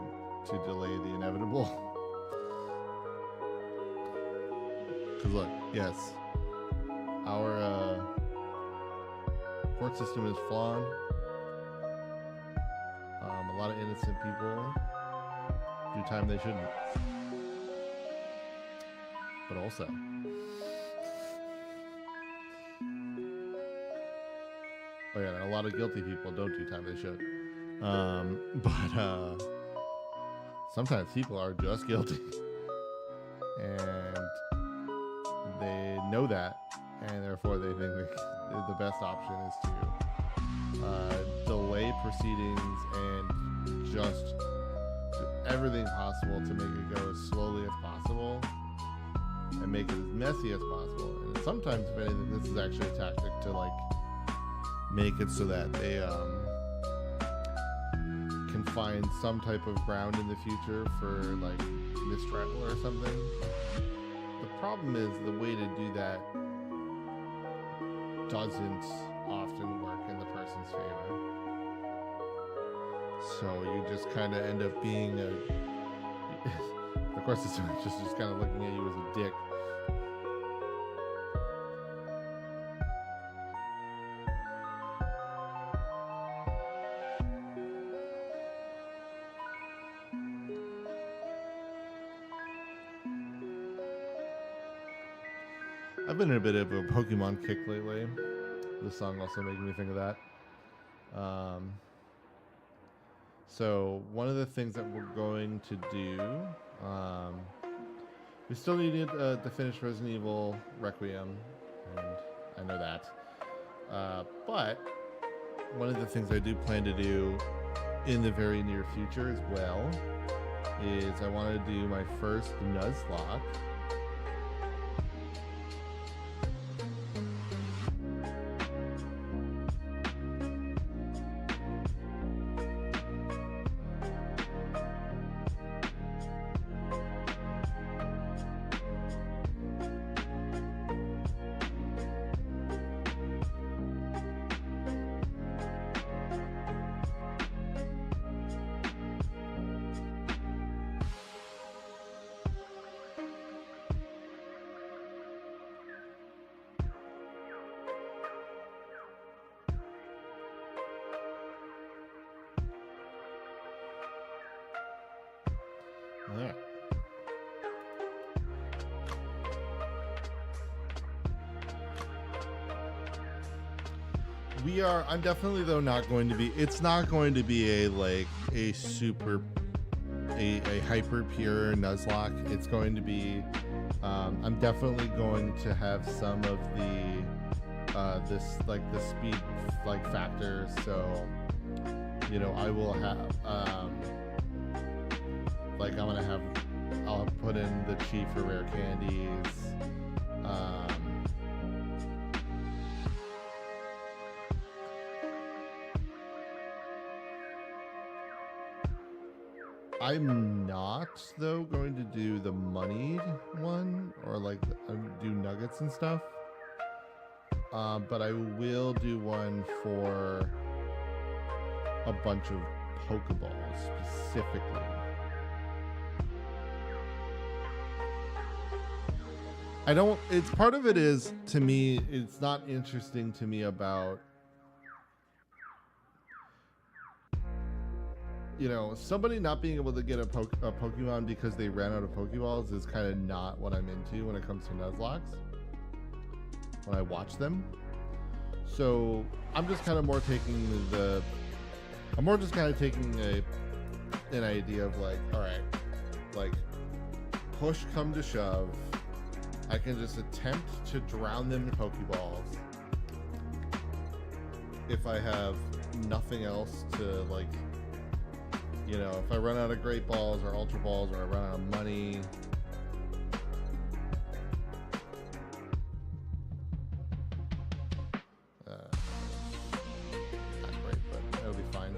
to delay the inevitable. Because look, yes, our court system is flawed. A lot of innocent people do time they shouldn't. But also, oh yeah, a lot of guilty people don't do time they should. But sometimes people are just guilty, and they know that, and therefore they think the best option is to delay proceedings and just do everything possible to make it go as slowly as possible and make it as messy as possible. And sometimes, if anything, this is actually a tactic to like make it so that they can find some type of ground in the future for like mistrial or something. The problem is the way to do that doesn't often work in the person's favor. So you just kind of end up being of course, it's just kind of looking at you as a dick. I've been in a bit of a Pokemon kick lately. This song also making me think of that. So one of the things that we're going to do, we still need to finish Resident Evil Requiem, and I know that. But one of the things I do plan to do in the very near future as well is I want to do my first Nuzlocke. Alright. I'm definitely though not going to be, it's not going to be a super, a hyper pure Nuzlocke. It's going to be, I'm definitely going to have some of the, the speed factor. So, you know, I will have, I'll put in the chi for rare candies. I'm not though going to do the moneyed one or do nuggets and stuff. But I will do one for a bunch of Pokeballs specifically. It's part of it is, to me, it's not interesting to me about, you know, somebody not being able to get a Pokemon because they ran out of Pokeballs is kind of not what I'm into when it comes to Nuzlockes, when I watch them. So I'm just kind of more taking an idea of all right, push come to shove, I can just attempt to drown them in Pokeballs if I have nothing else to, you know, if I run out of Great Balls or Ultra Balls or I run out of money. Not great, but it'll be fine.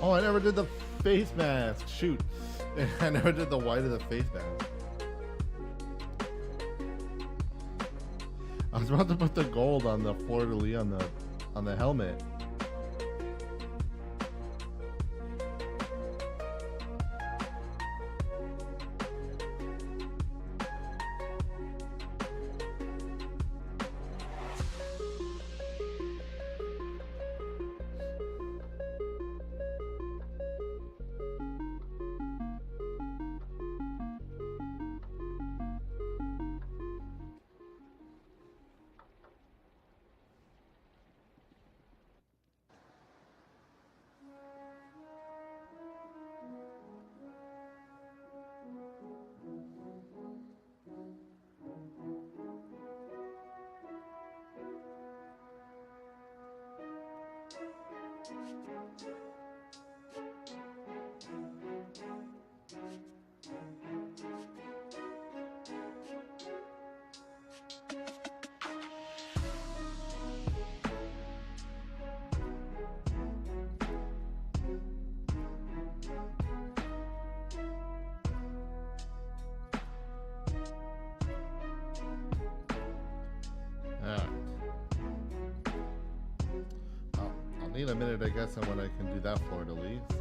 Oh, I never did the face mask. Shoot. I never did the white of the face mask. I was about to put the gold on the fleur-de-lis on the helmet. need a minute, I guess, on when I can do that floor to leave, so.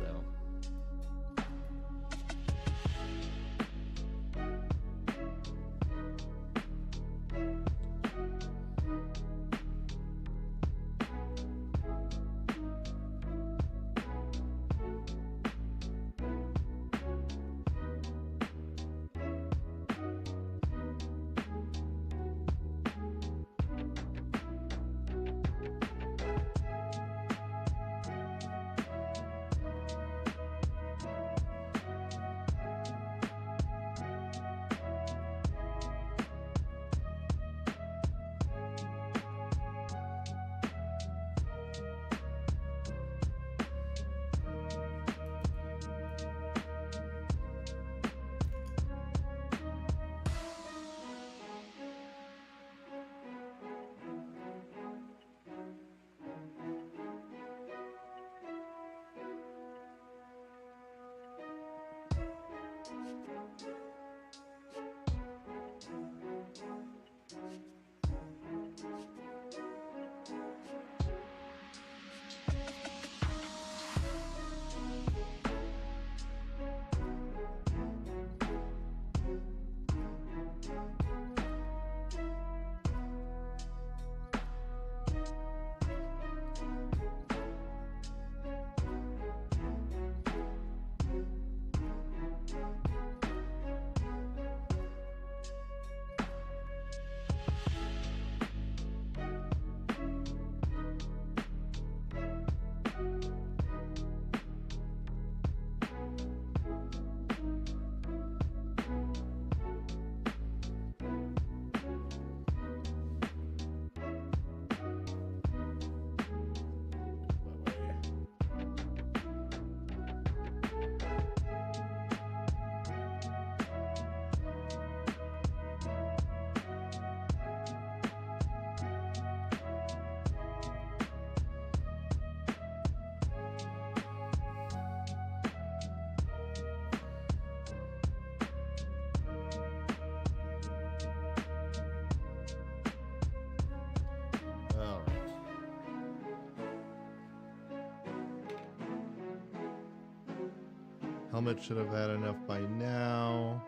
Helmet should have had enough by now.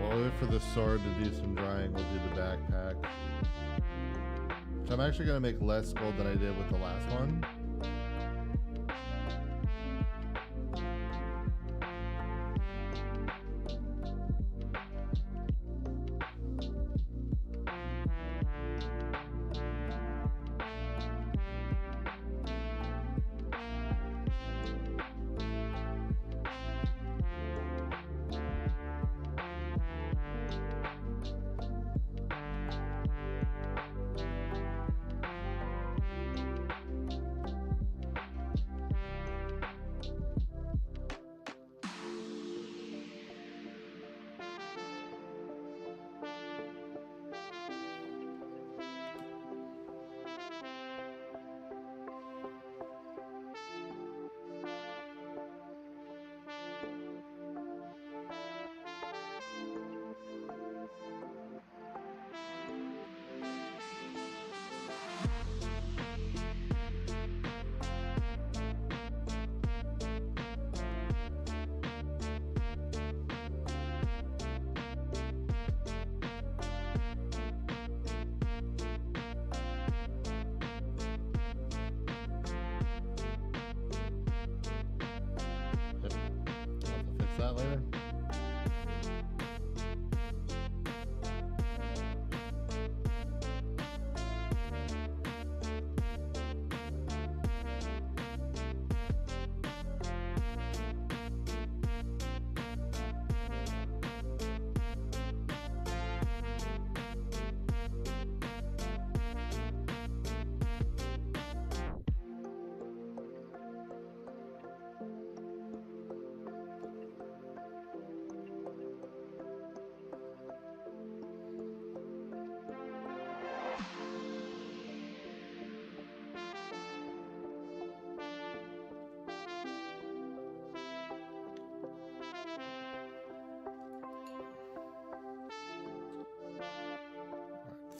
We'll wait for the sword to do some drying. We'll do the backpack. So I'm actually going to make less gold than I did with the last one. That later.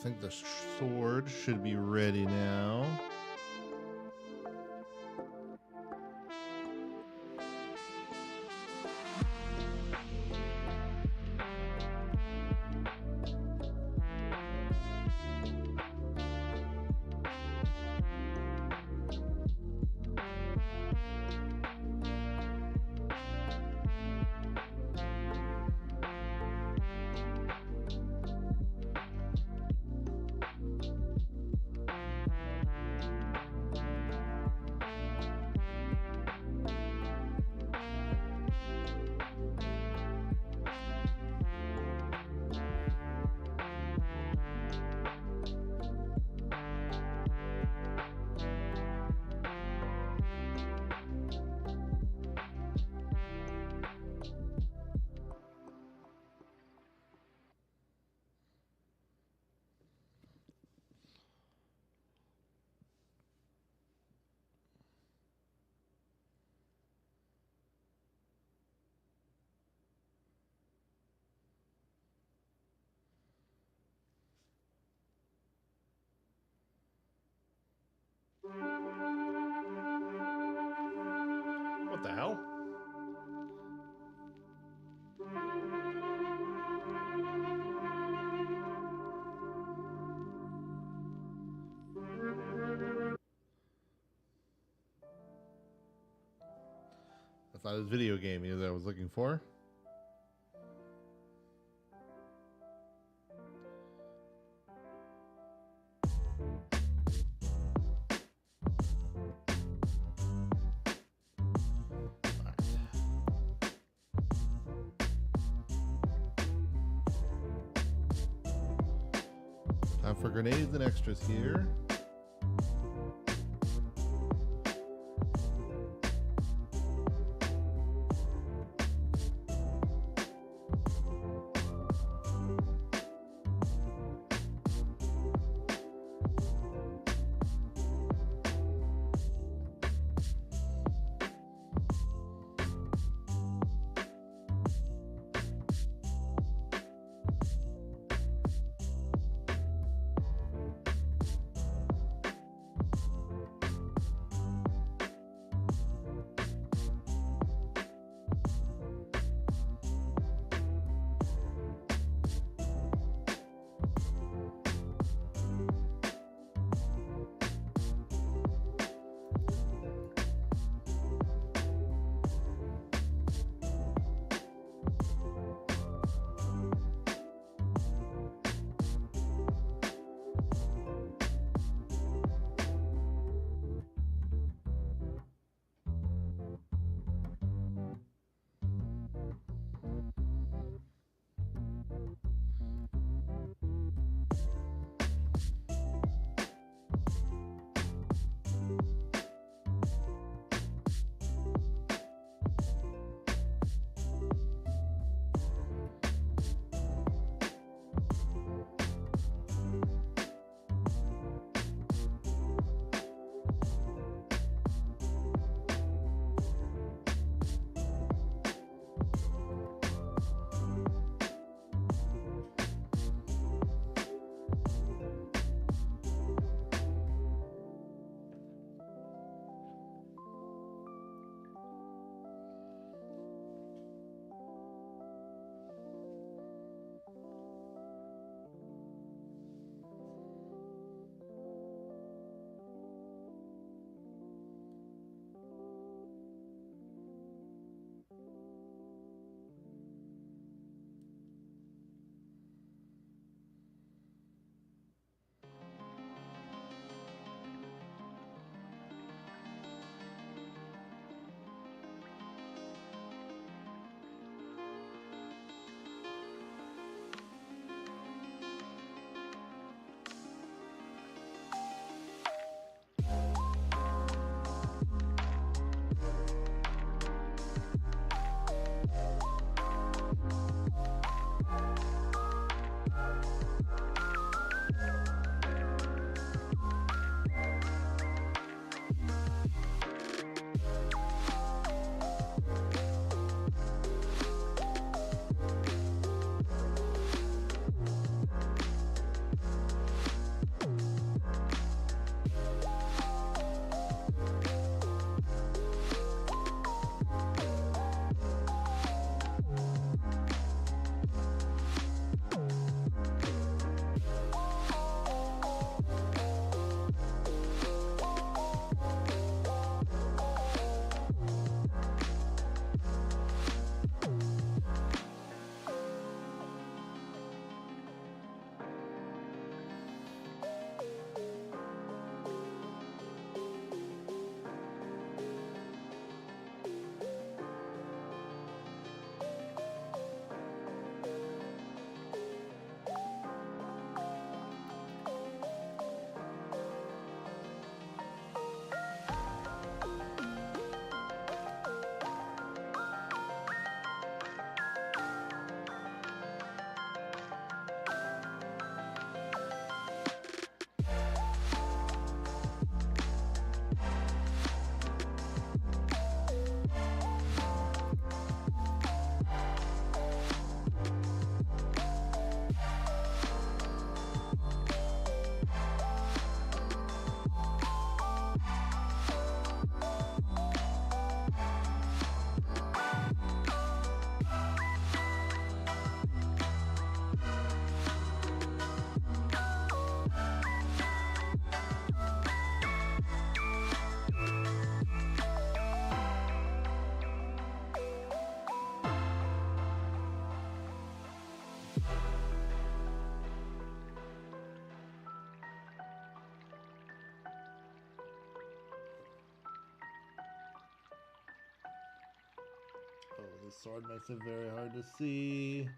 think the sword should be ready now. What the hell? That's not as video gamey as I was looking for. Time for grenades and extras here. The sword makes it very hard to see.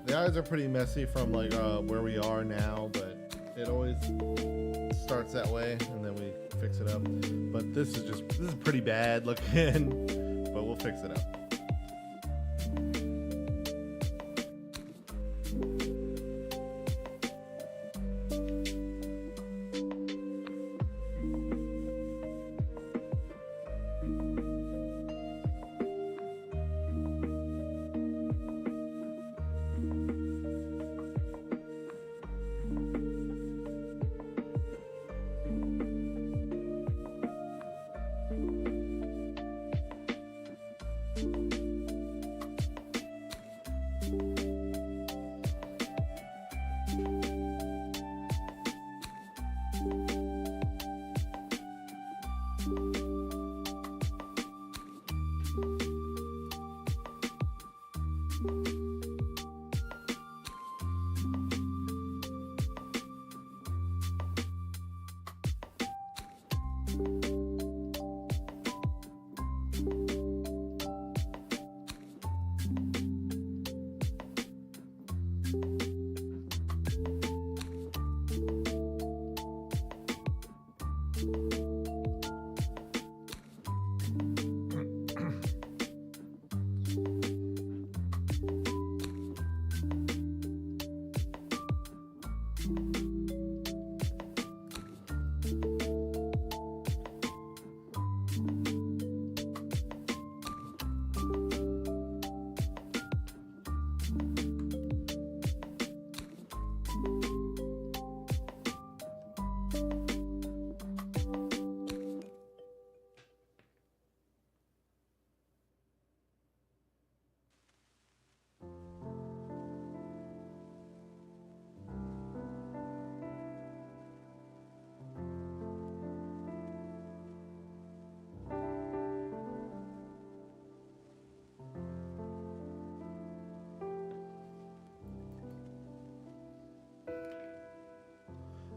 The eyes are pretty messy from like where we are now, but it always starts that way, and then we fix it up. But this is pretty bad looking, but we'll fix it up.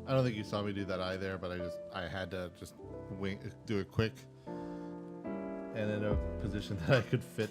I don't think you saw me do that either, but I had to just do it quick and in a position that I could fit.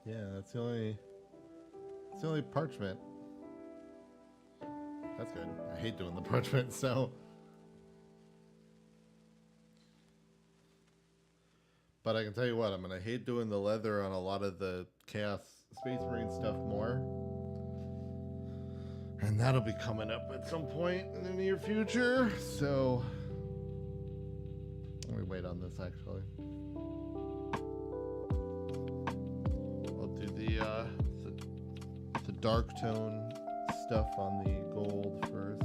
Yeah, that's the only. It's the only parchment. That's good. I hate doing the parchment, so. But I can tell you what, I'm gonna hate doing the leather on a lot of the Chaos Space Marine stuff more. And that'll be coming up at some point in the near future. So let me wait on this actually. I'll do the dark tone stuff on the gold first.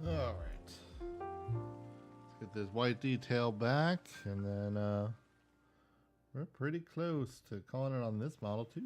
All right. Let's get this white detail back, and then we're pretty close to calling it on this model too.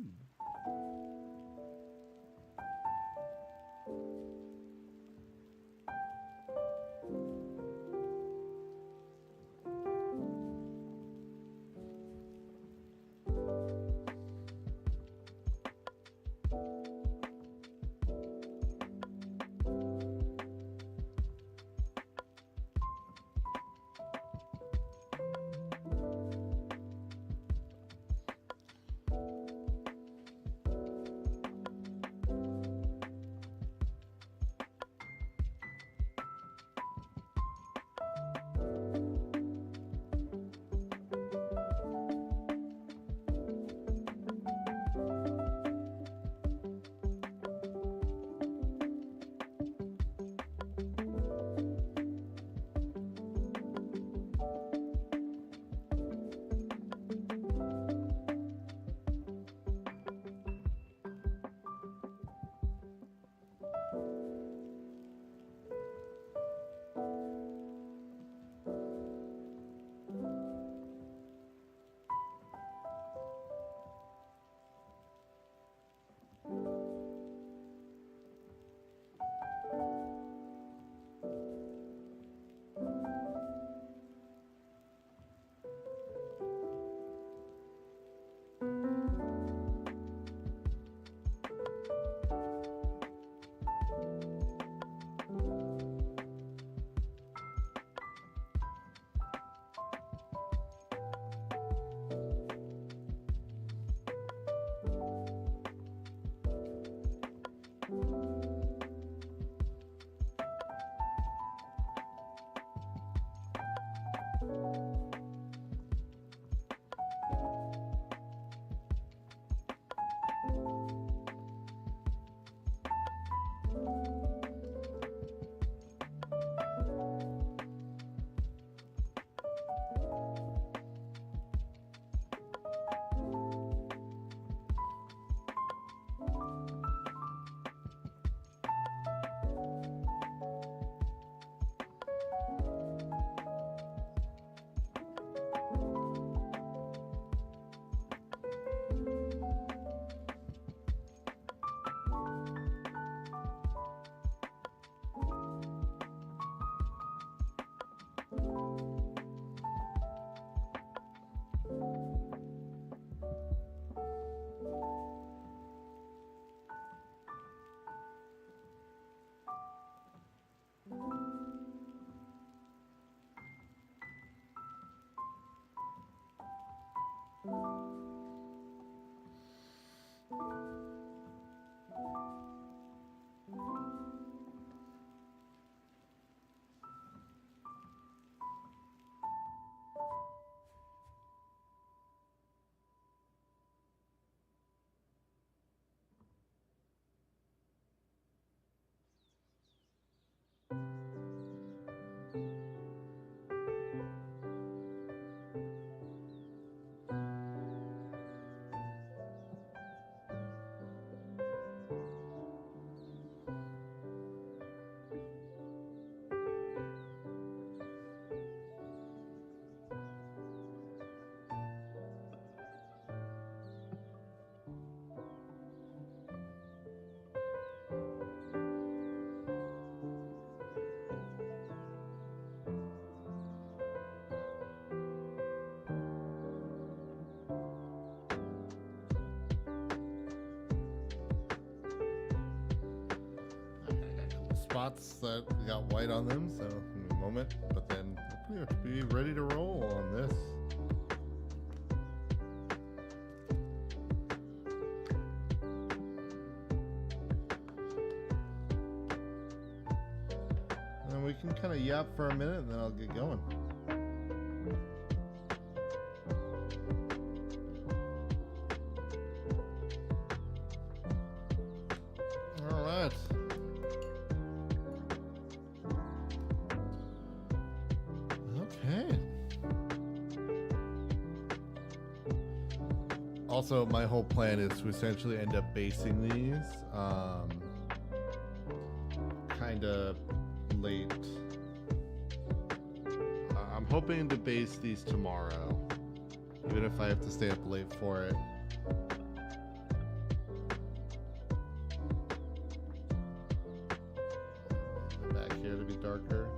Spots that got white on them, so in a moment, but then we'll pretty much be ready to roll on this. And we can kind of yap for a minute and then I'll get going. All right. Okay. Also, my whole plan is to essentially end up basing these, kind of late. I'm hoping to base these tomorrow, even if I have to stay up late for it. Back here to be darker.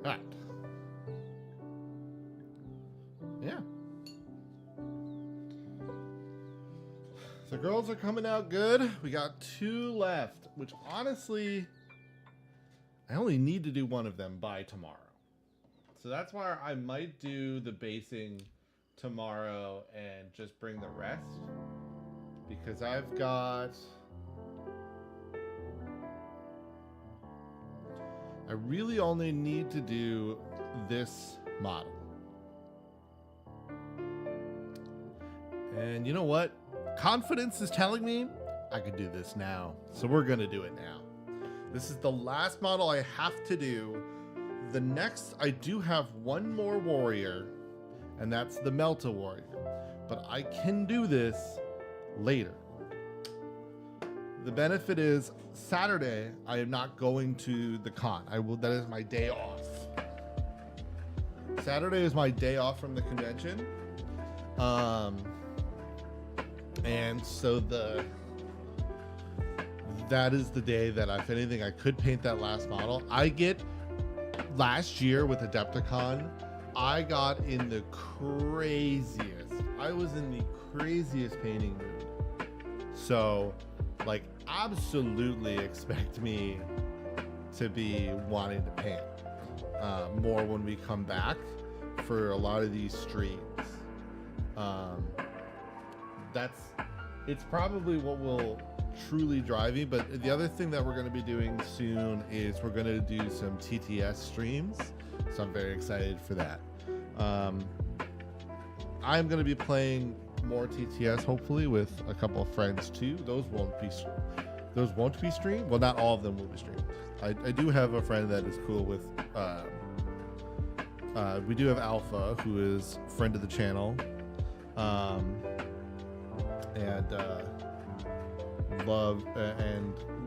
All right. Yeah. The girls are coming out good. We got 2 left, which honestly, I only need to do one of them by tomorrow. So that's why I might do the basing tomorrow and just bring the rest. Because I've got... I really only need to do this model. And you know what? Confidence is telling me I could do this now. So we're going to do it now. This is the last model I have to do. The next, I do have one more warrior, and that's the Melta warrior. But I can do this later. The benefit is Saturday, I am not going to the con. That is my day off. Saturday is my day off from the convention. And so that is the day that if anything, I could paint that last model. Last year with Adepticon, I got in the craziest. I was in the craziest painting mood. So, like, absolutely expect me to be wanting to paint more when we come back for a lot of these streams. It's probably what will truly drive me. But the other thing that we're going to be doing soon is we're going to do some TTS streams. So I'm very excited for that. I'm going to be playing more TTS, hopefully, with a couple of friends too. Those won't be streamed. Well, not all of them will be streamed. I do have a friend that is cool with. We do have Alpha, who is a friend of the channel, and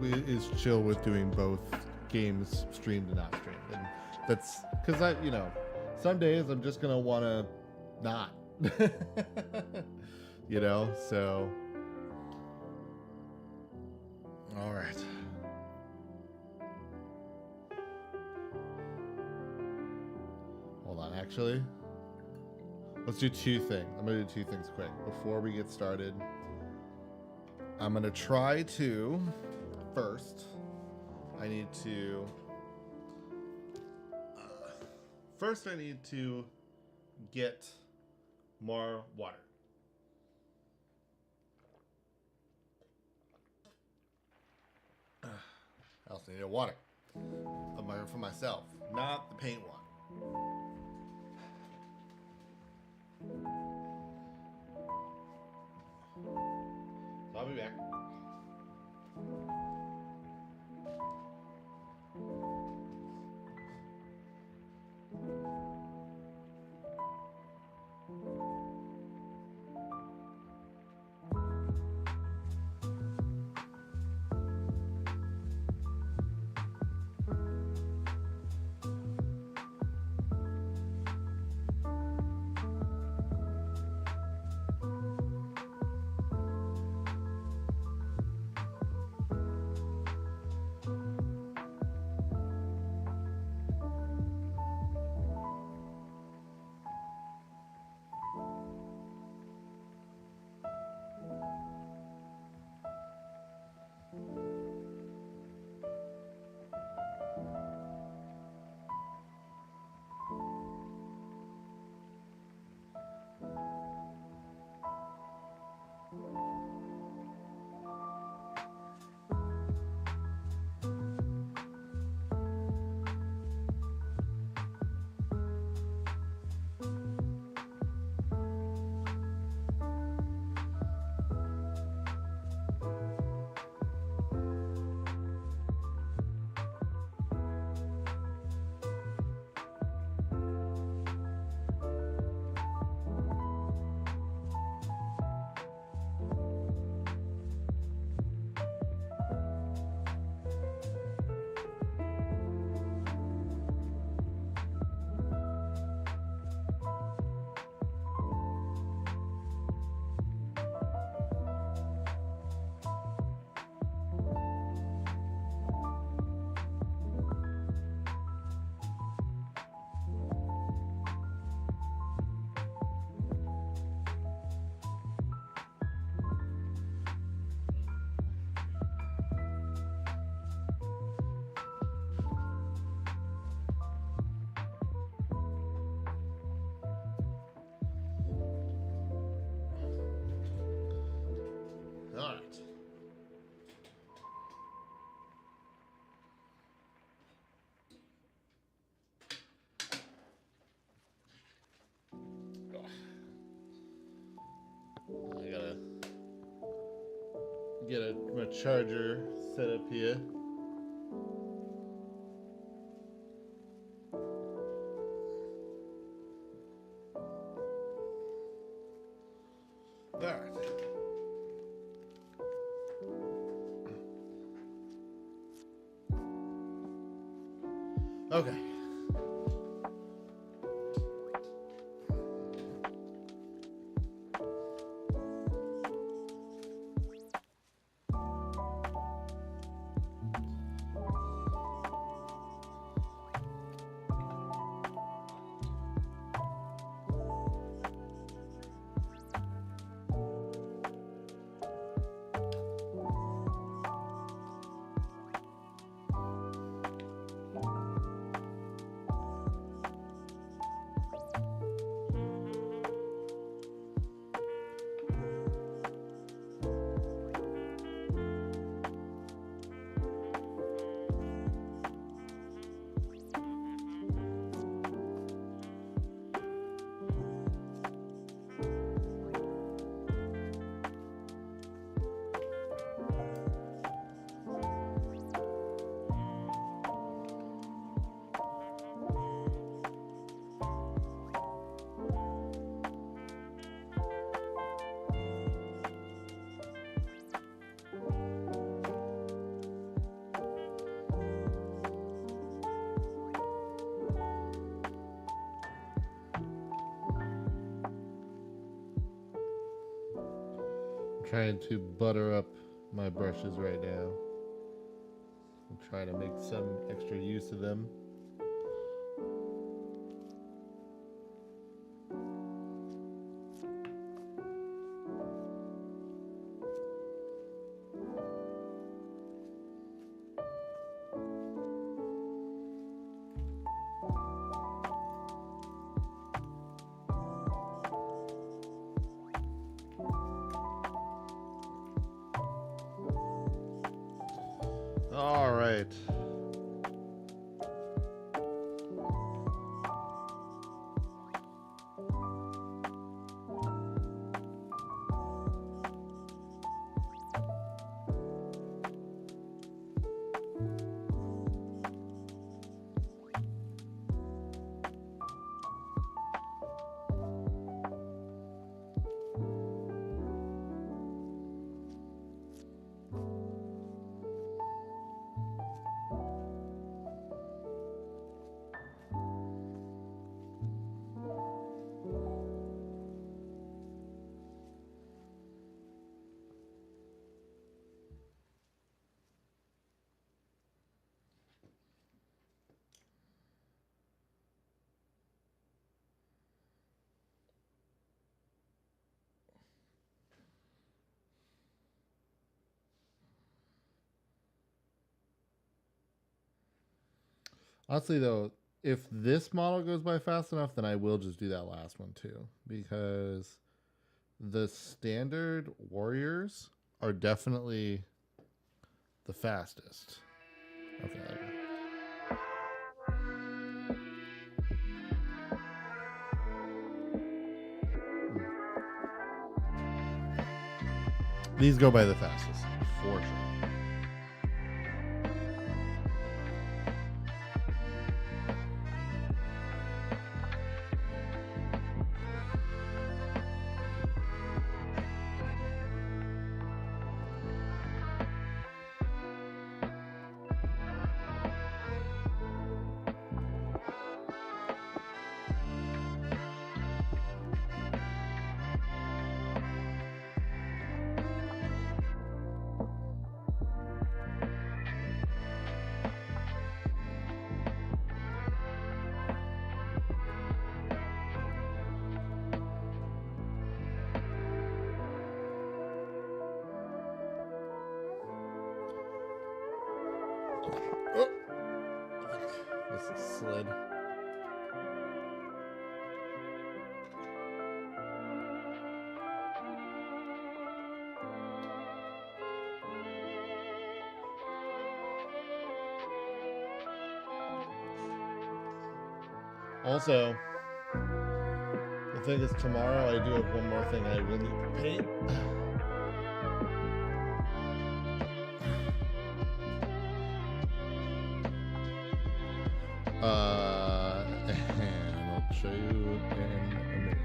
is chill with doing both games streamed and not streamed. And that's because some days I'm just gonna want to not. So all right. Hold on, actually, let's do 2 things. I'm gonna do 2 things quick before we get started. I'm gonna try to first I need to get more water. I also need water for myself, not the paint water. So I'll be back. get my charger set up here. Alright. Okay. Trying to butter up my brushes right now. I'm trying to make some extra use of them. All right. Honestly, though, if this model goes by fast enough, then I will just do that last one too, because the standard warriors are definitely the fastest. Okay, there we go. These go by the fastest, for sure. Oh, this is slid. Also, the thing is, tomorrow I do have one more thing I will need to paint. And I'll show you in a minute.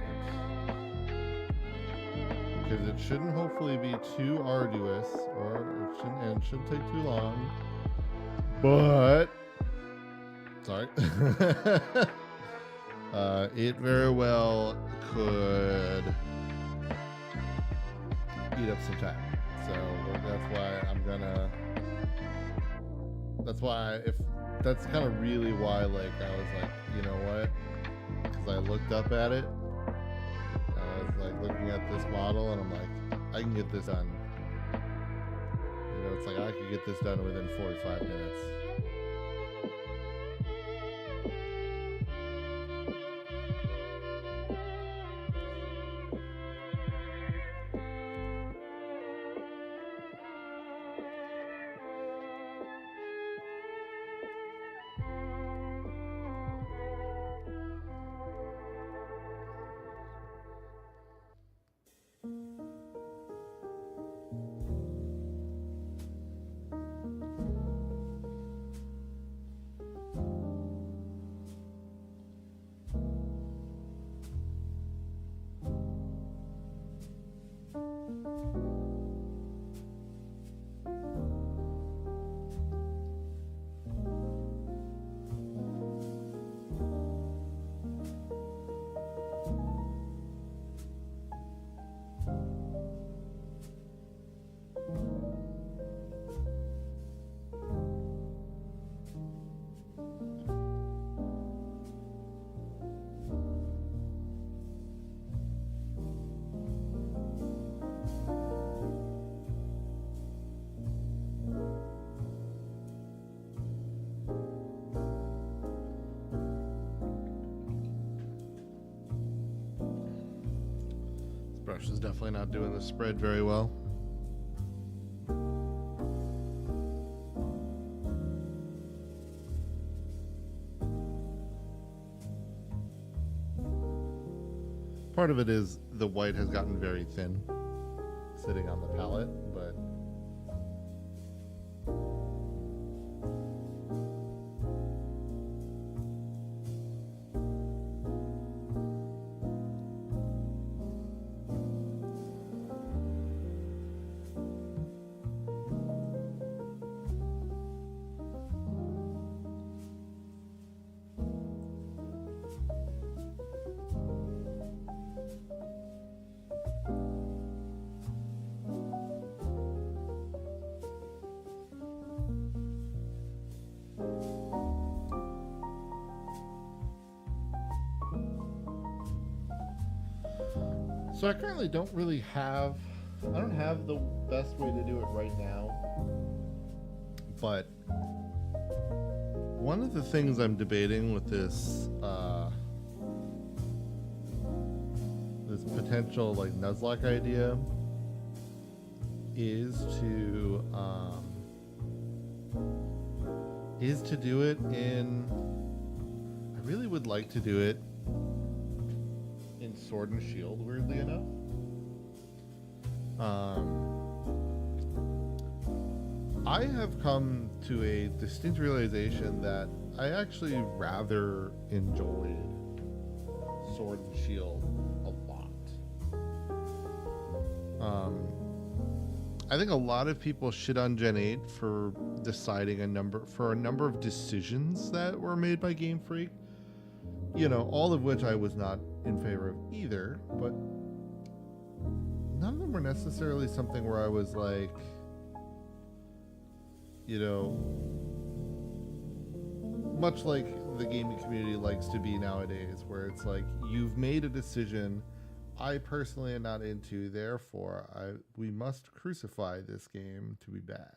Because it shouldn't hopefully be too arduous, or it shouldn't take too long. But sorry. It very well could eat up some time. So that's kind of really why, like, I was like, you know what? Because I looked up at it. I was like looking at this model, and I'm like, I can get this done. You know, it's like I could get this done within 45 minutes. Brush is definitely not doing the spread very well. Part of it is the white has gotten very thin sitting on the palette, but so I currently don't have the best way to do it right now, but one of the things I'm debating with this this potential like Nuzlocke idea is to do it in, I really would like to do it in Sword and Shield, weirdly enough. I have come to a distinct realization that I actually rather enjoyed Sword and Shield a lot. I think a lot of people shit on Gen 8 for deciding a number of decisions that were made by Game Freak. You know, all of which I was not in favor of either, but none of them were necessarily something where I was like, you know, much like the gaming community likes to be nowadays, where it's like, you've made a decision I personally am not into, therefore we must crucify this game to be bad.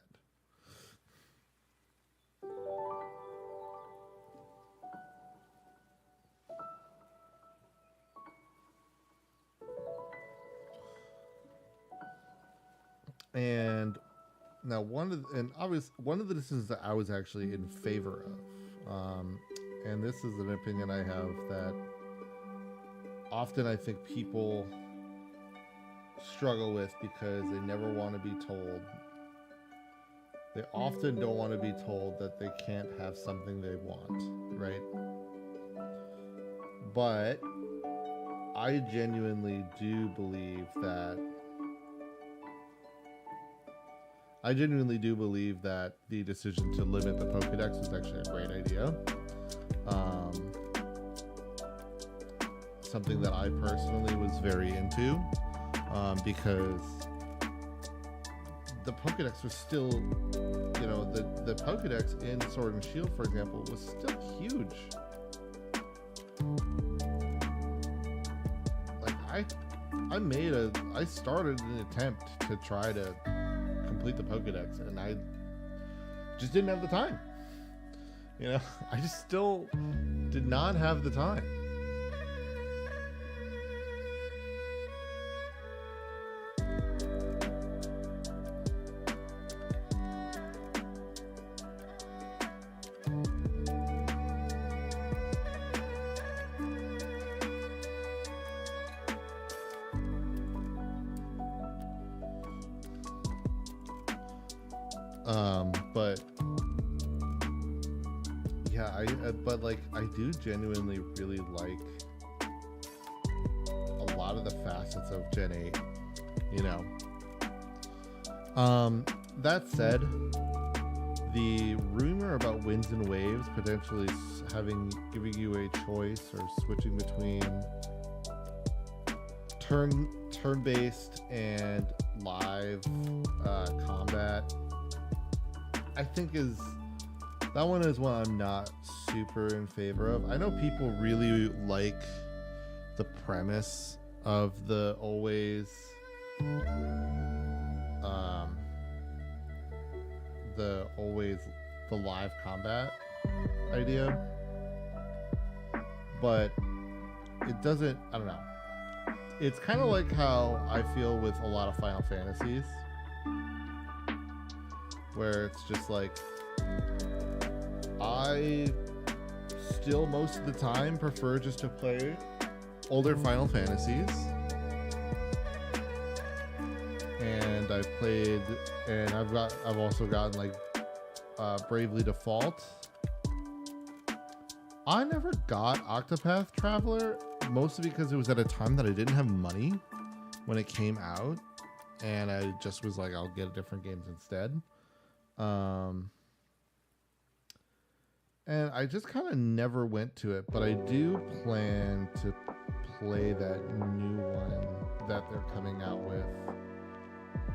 And now one of the decisions that I was actually in favor of, and this is an opinion I have that often I think people struggle with because they never want to be told they often don't want to be told that they can't have something they want, right? But I genuinely do believe that the decision to limit the Pokédex was actually a great idea. Something that I personally was very into, because the Pokédex was still, the Pokédex in Sword and Shield, for example, was still huge. Like I started an attempt to try to complete the Pokédex, and I just didn't have the time. I just still did not have the time. But yeah, I do genuinely really like a lot of the facets of Gen 8, That said, the rumor about winds and waves potentially giving you a choice or switching between turn-based and live combat, I think that one is one I'm not super in favor of. I know people really like the premise of the live combat idea, but it doesn't, I don't know. It's kind of like how I feel with a lot of Final Fantasies, where it's just like, I still most of the time prefer just to play older Final Fantasies. And I've also gotten like Bravely Default. I never got Octopath Traveler, mostly because it was at a time that I didn't have money when it came out, and I just was like, I'll get different games instead. And I just kind of never went to it, but I do plan to play that new one that they're coming out with,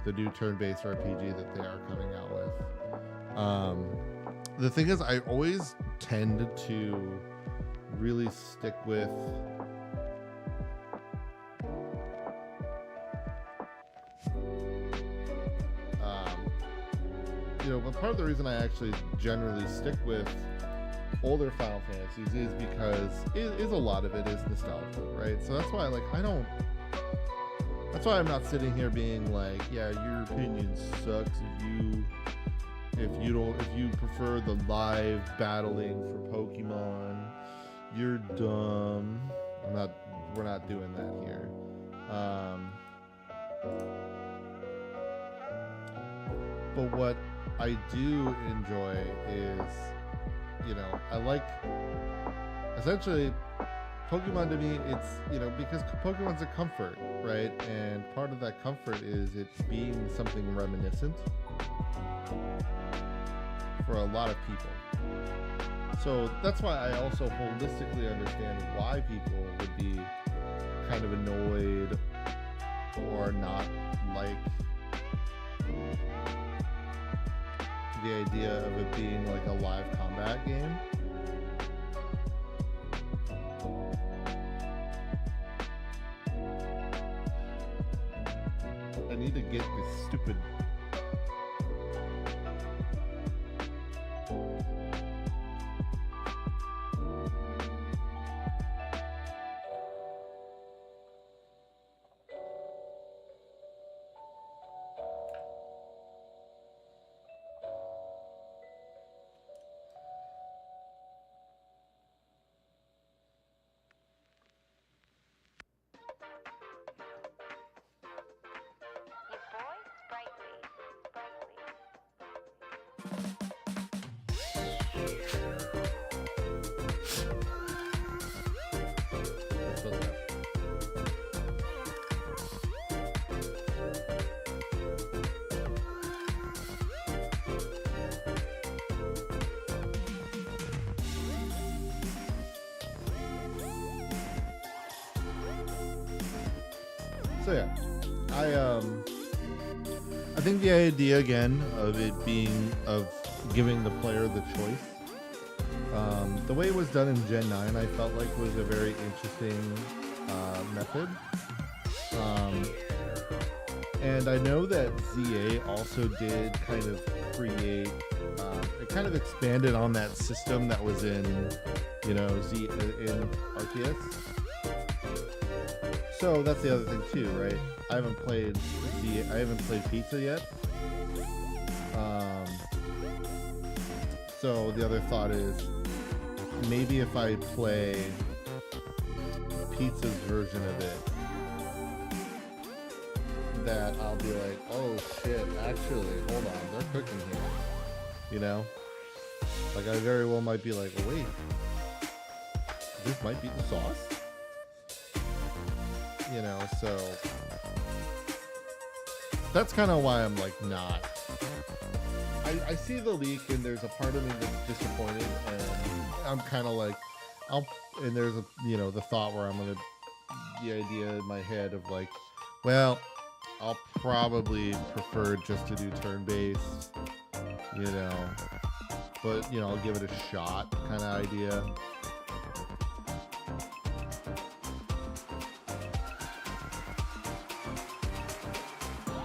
the new turn-based RPG that they are coming out with. The thing is, I always tend to really stick with but part of the reason I actually generally stick with older Final Fantasies is because a lot of it is nostalgia, right? So that's why that's why I'm not sitting here being like, yeah, your opinion sucks if you prefer the live battling for Pokemon, you're dumb. We're not doing that here. But what I do enjoy is, I like, essentially, Pokemon to me, it's, because Pokemon's a comfort, right? And part of that comfort is it being something reminiscent for a lot of people. So that's why I also holistically understand why people would be kind of annoyed or not like the idea of it being like a live combat game. I need to get this stupid His voice sprightly, Let's go. So yeah, I think the idea again of it being of giving the player the choice. The way it was done in Gen 9, I felt like was a very interesting method. And I know that ZA also did kind of create, it kind of expanded on that system that was in, in Arceus. So that's the other thing too, right? I haven't played Pizza yet. So the other thought is maybe if I play Pizza's version of it, that I'll be like, oh shit, actually, hold on, they're cooking here. You know? Like I very well might be like, well, wait, this might be the sauce? So that's kind of why I'm like not. I see the leak and there's a part of me that's disappointed, and I'm kind of like, and there's a, the thought where the idea in my head of like, well, I'll probably prefer just to do turn-based, but I'll give it a shot kind of idea.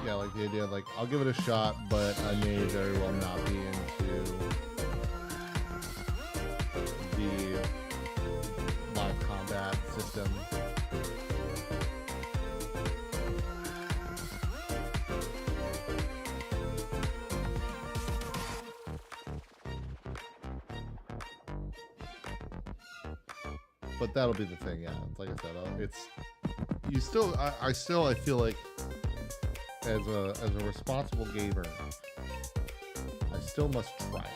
Yeah, like the idea of like, I'll give it a shot, but I may very well not be into the live combat system. But that'll be the thing, yeah. Like I said, I feel like as a responsible gamer, I still must try it.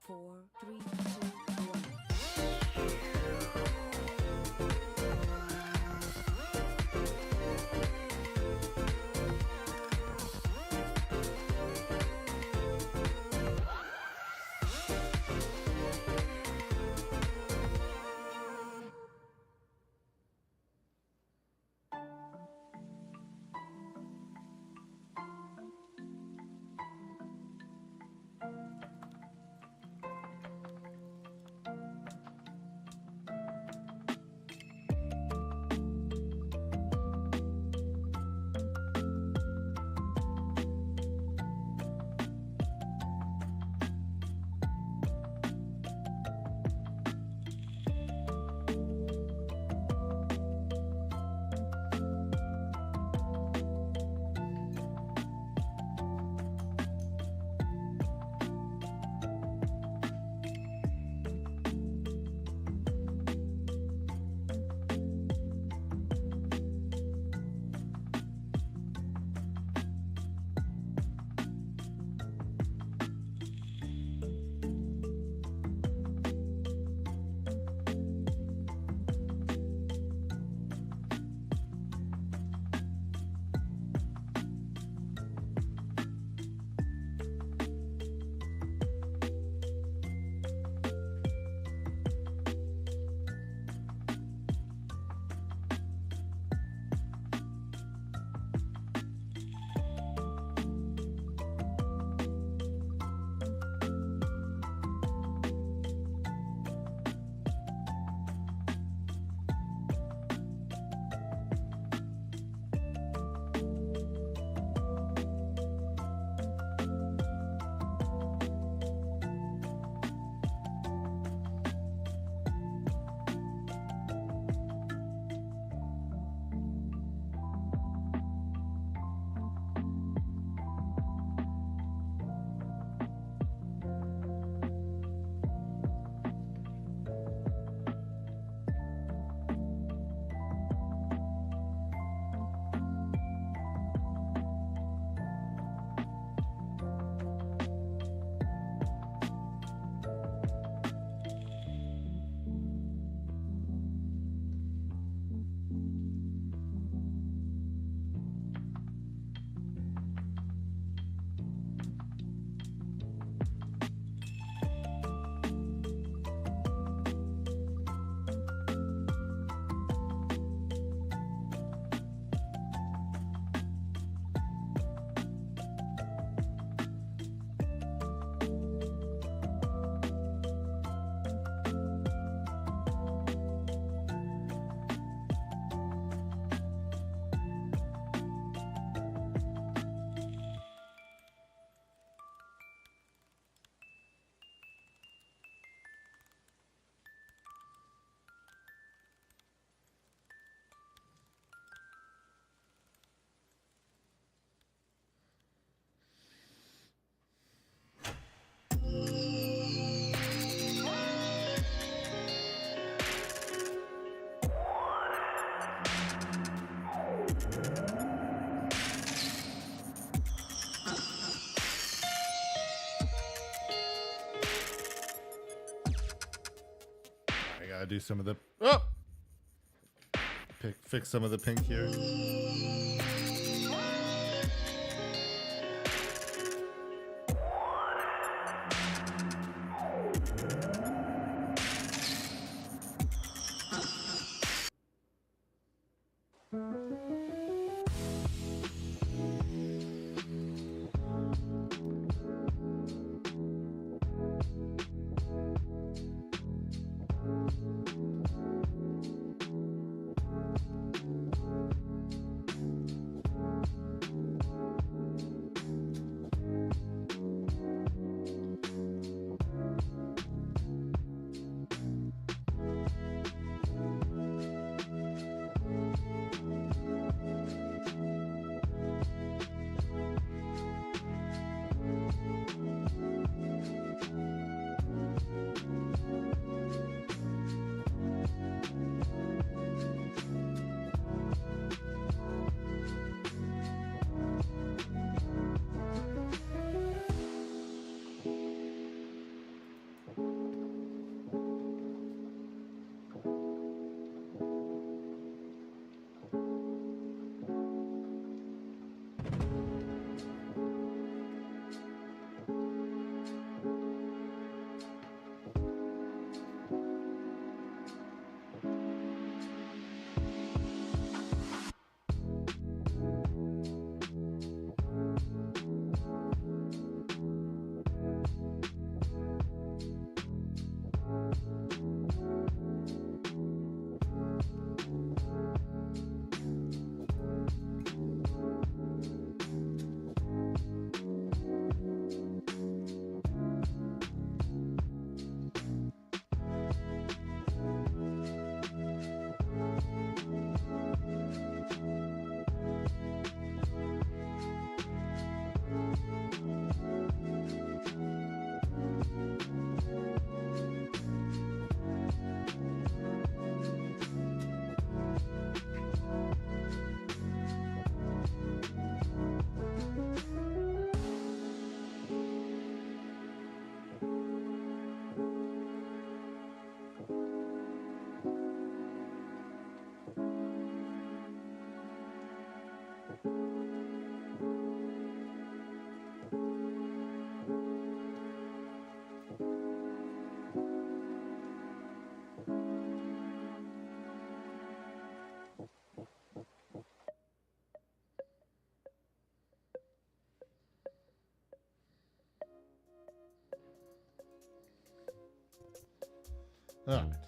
Four, three, two, one. do some of the fix some of the pink here. All right.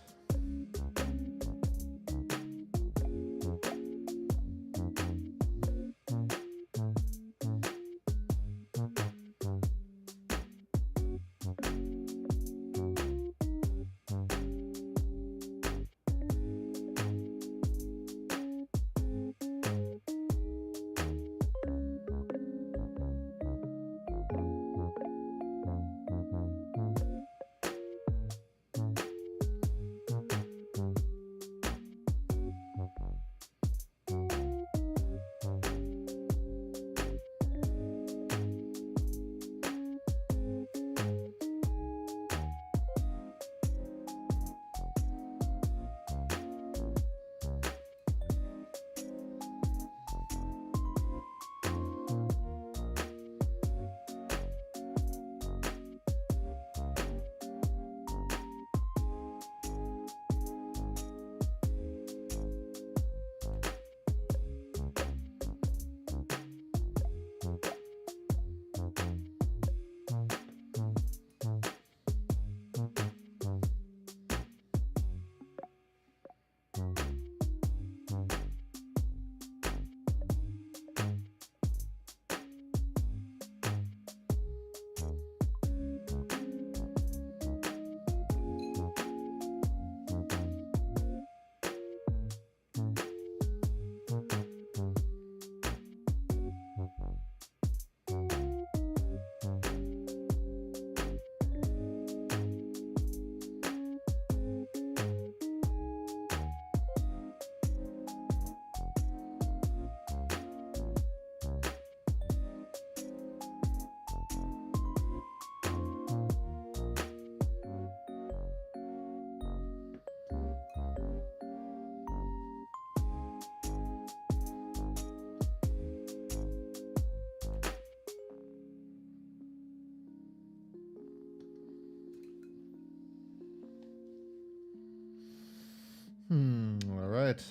it.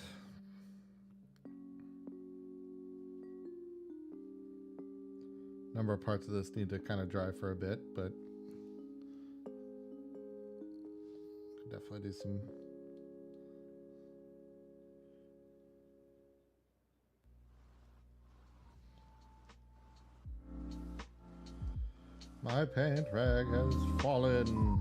Number of parts of this need to kind of dry for a bit, but could definitely do some. My paint rag has fallen.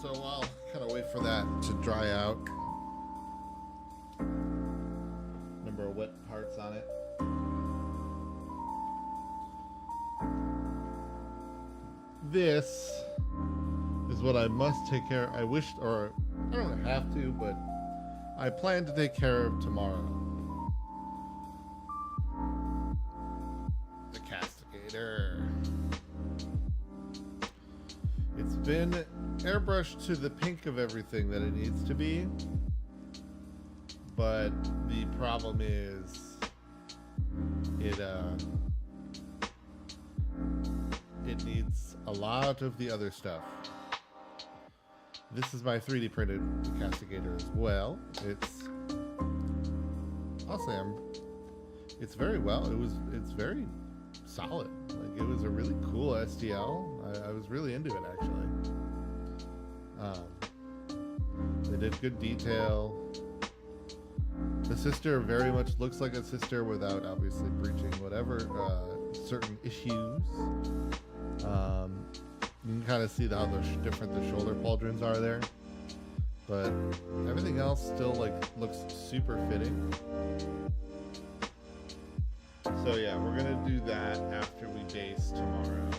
So I'll kind of wait for that to dry out. Number of wet parts on it. This is what I must take care of. I wish, or I don't have to, but I plan to take care of tomorrow. The castigator. It's been airbrushed to the pink of everything that it needs to be, but the problem is it needs a lot of the other stuff. This is my 3D printed castigator as well. I'll say it's very well. It's very solid. Like, it was a really cool STL. I was really into it, actually. They did good detail. The sister very much looks like a sister without obviously breaching whatever certain issues. You can kind of see how different the shoulder pauldrons are there, but everything else still looks super fitting. So yeah, we're gonna do that after we base tomorrow.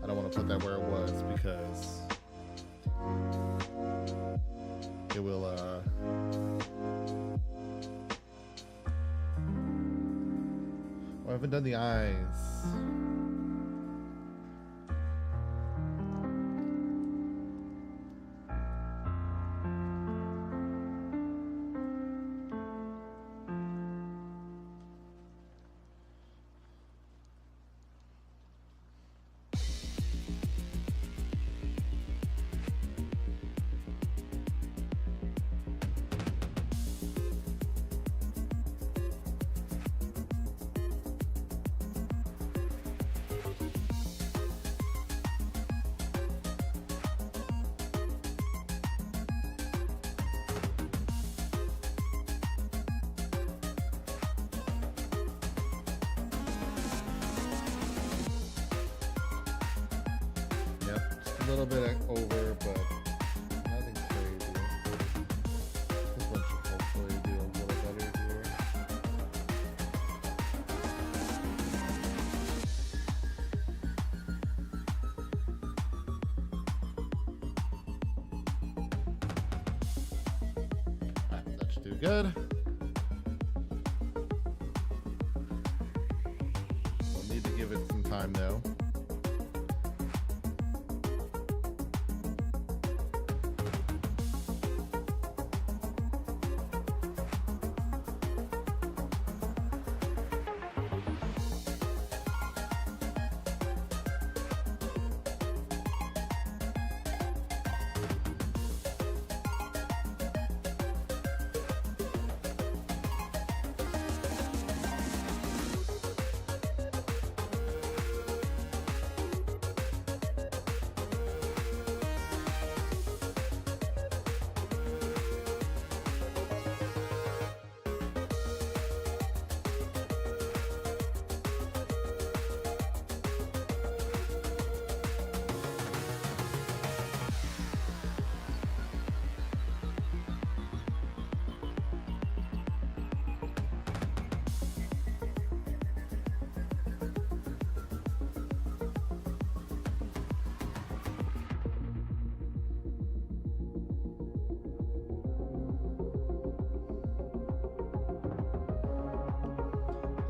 I don't want to put that where it was because it will I haven't done the eyes. A little bit over, but nothing crazy. This one should hopefully do a little better here. Alright, that should do good. We'll need to give it some time though.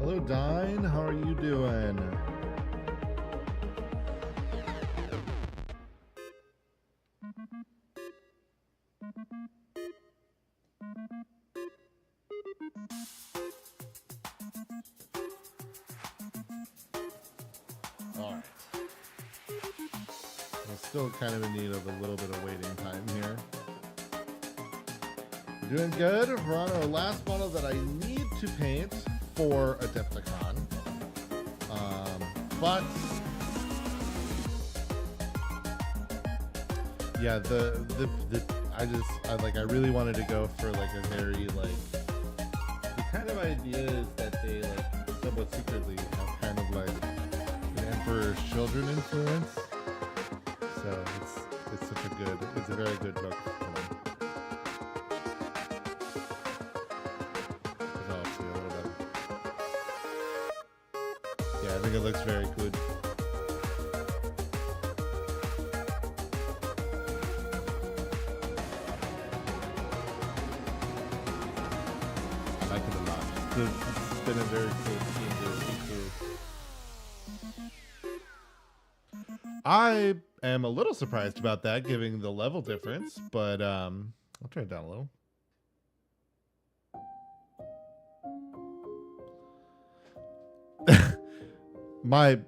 Hello, Dine. How are you doing? Alright. I'm still kind of in need of a little bit of waiting time here. Doing good. We're on our last model that I need to paint for Adepticon. But yeah, I really wanted to go for like a very like, the kind of idea is that they like somewhat secretly have kind of like an Emperor's Children influence. So it's a very good look for me. I'll see a little bit. Yeah, I think it looks very good. I like it a lot. It's been a very cool scene to see through. I am a little surprised about that, given the level difference, but I'll turn it down a little. I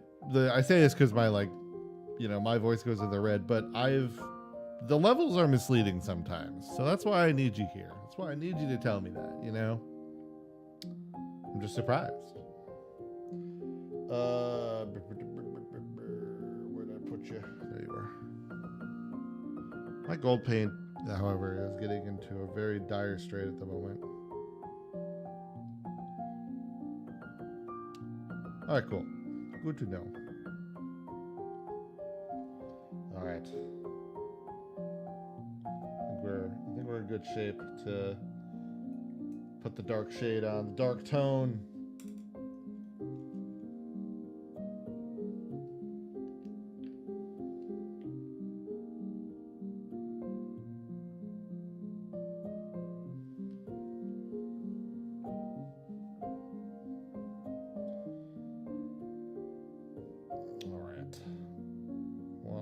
say this because my my voice goes in the red, but the levels are misleading sometimes, so that's why I need you here. That's why I need you to tell me that. I'm just surprised. Where did I put you? There you are. My gold paint, however, is getting into a very dire strait at the moment. All right, cool. Good to know. All right. I think we're in good shape to put the dark shade on, the dark tone.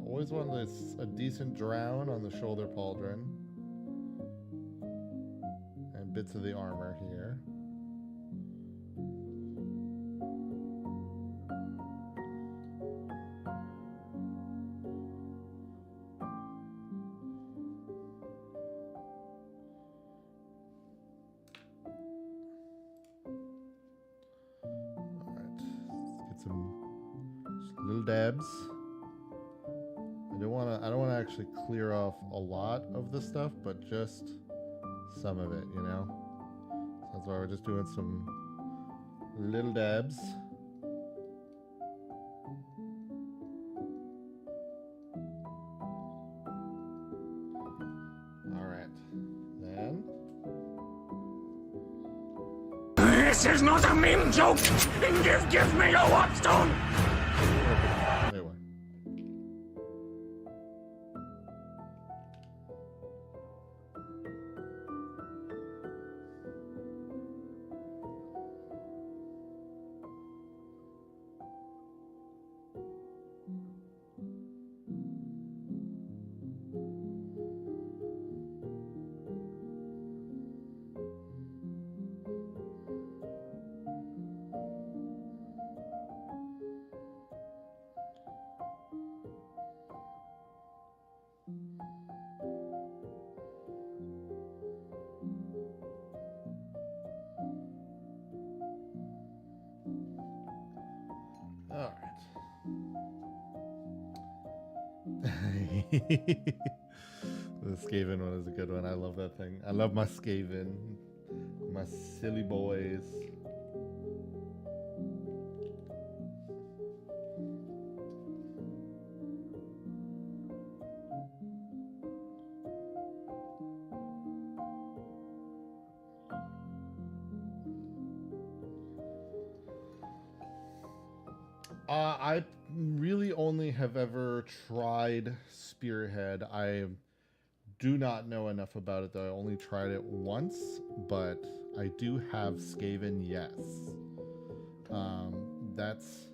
Always wanted a decent drown on the shoulder pauldron. And bits of the armor here. Alright, let's get some little dabs. I don't want to actually clear off a lot of the stuff, but just some of it, So that's why we're just doing some little dabs. All right, then. This is not a meme joke! Give me your watchstone! There we go. All right. The Skaven one is a good one. I love that thing. I love my Skaven. My silly boys. I really only have ever tried Spearhead. I do not know enough about it, though. I only tried it once, but I do have Skaven, yes. That's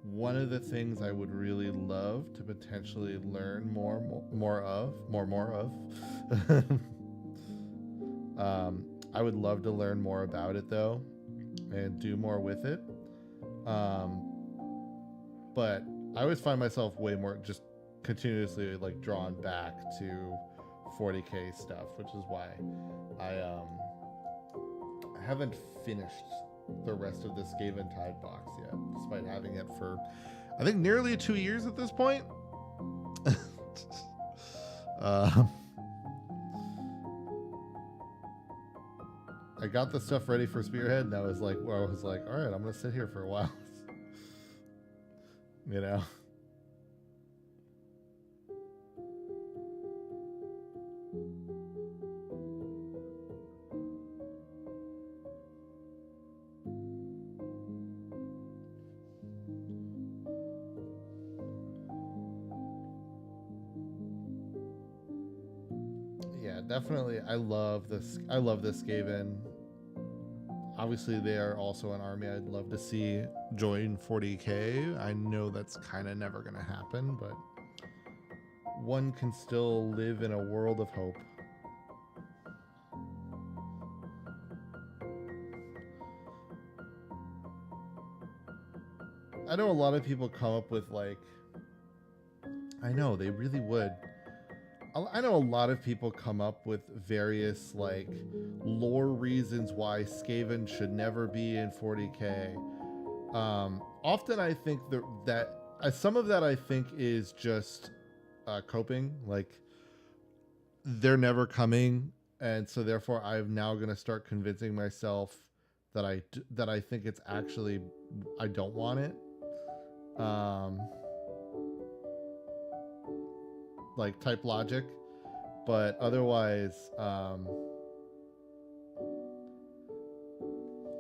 one of the things I would really love to potentially learn more of. I would love to learn more about it, though, and do more with it. But I always find myself way more just continuously like drawn back to 40k stuff, which is why I haven't finished the rest of the Skaven Tide box yet, despite having it for I think nearly 2 years at this point. I got the stuff ready for Spearhead, and I was like, all right, I'm gonna sit here for a while. You know. Yeah, definitely. I love this. I love this Skaven. Obviously, they are also an army I'd love to see join 40k. I know that's kind of never going to happen, but one can still live in a world of hope. I know a lot of people come up with like, I know they really would. I know a lot of people come up with various like lore reasons why Skaven should never be in 40k. Often I think that some of that I think is just coping, like they're never coming, and so therefore I'm now going to start convincing myself that I think it's actually I don't want it. Like type logic, but otherwise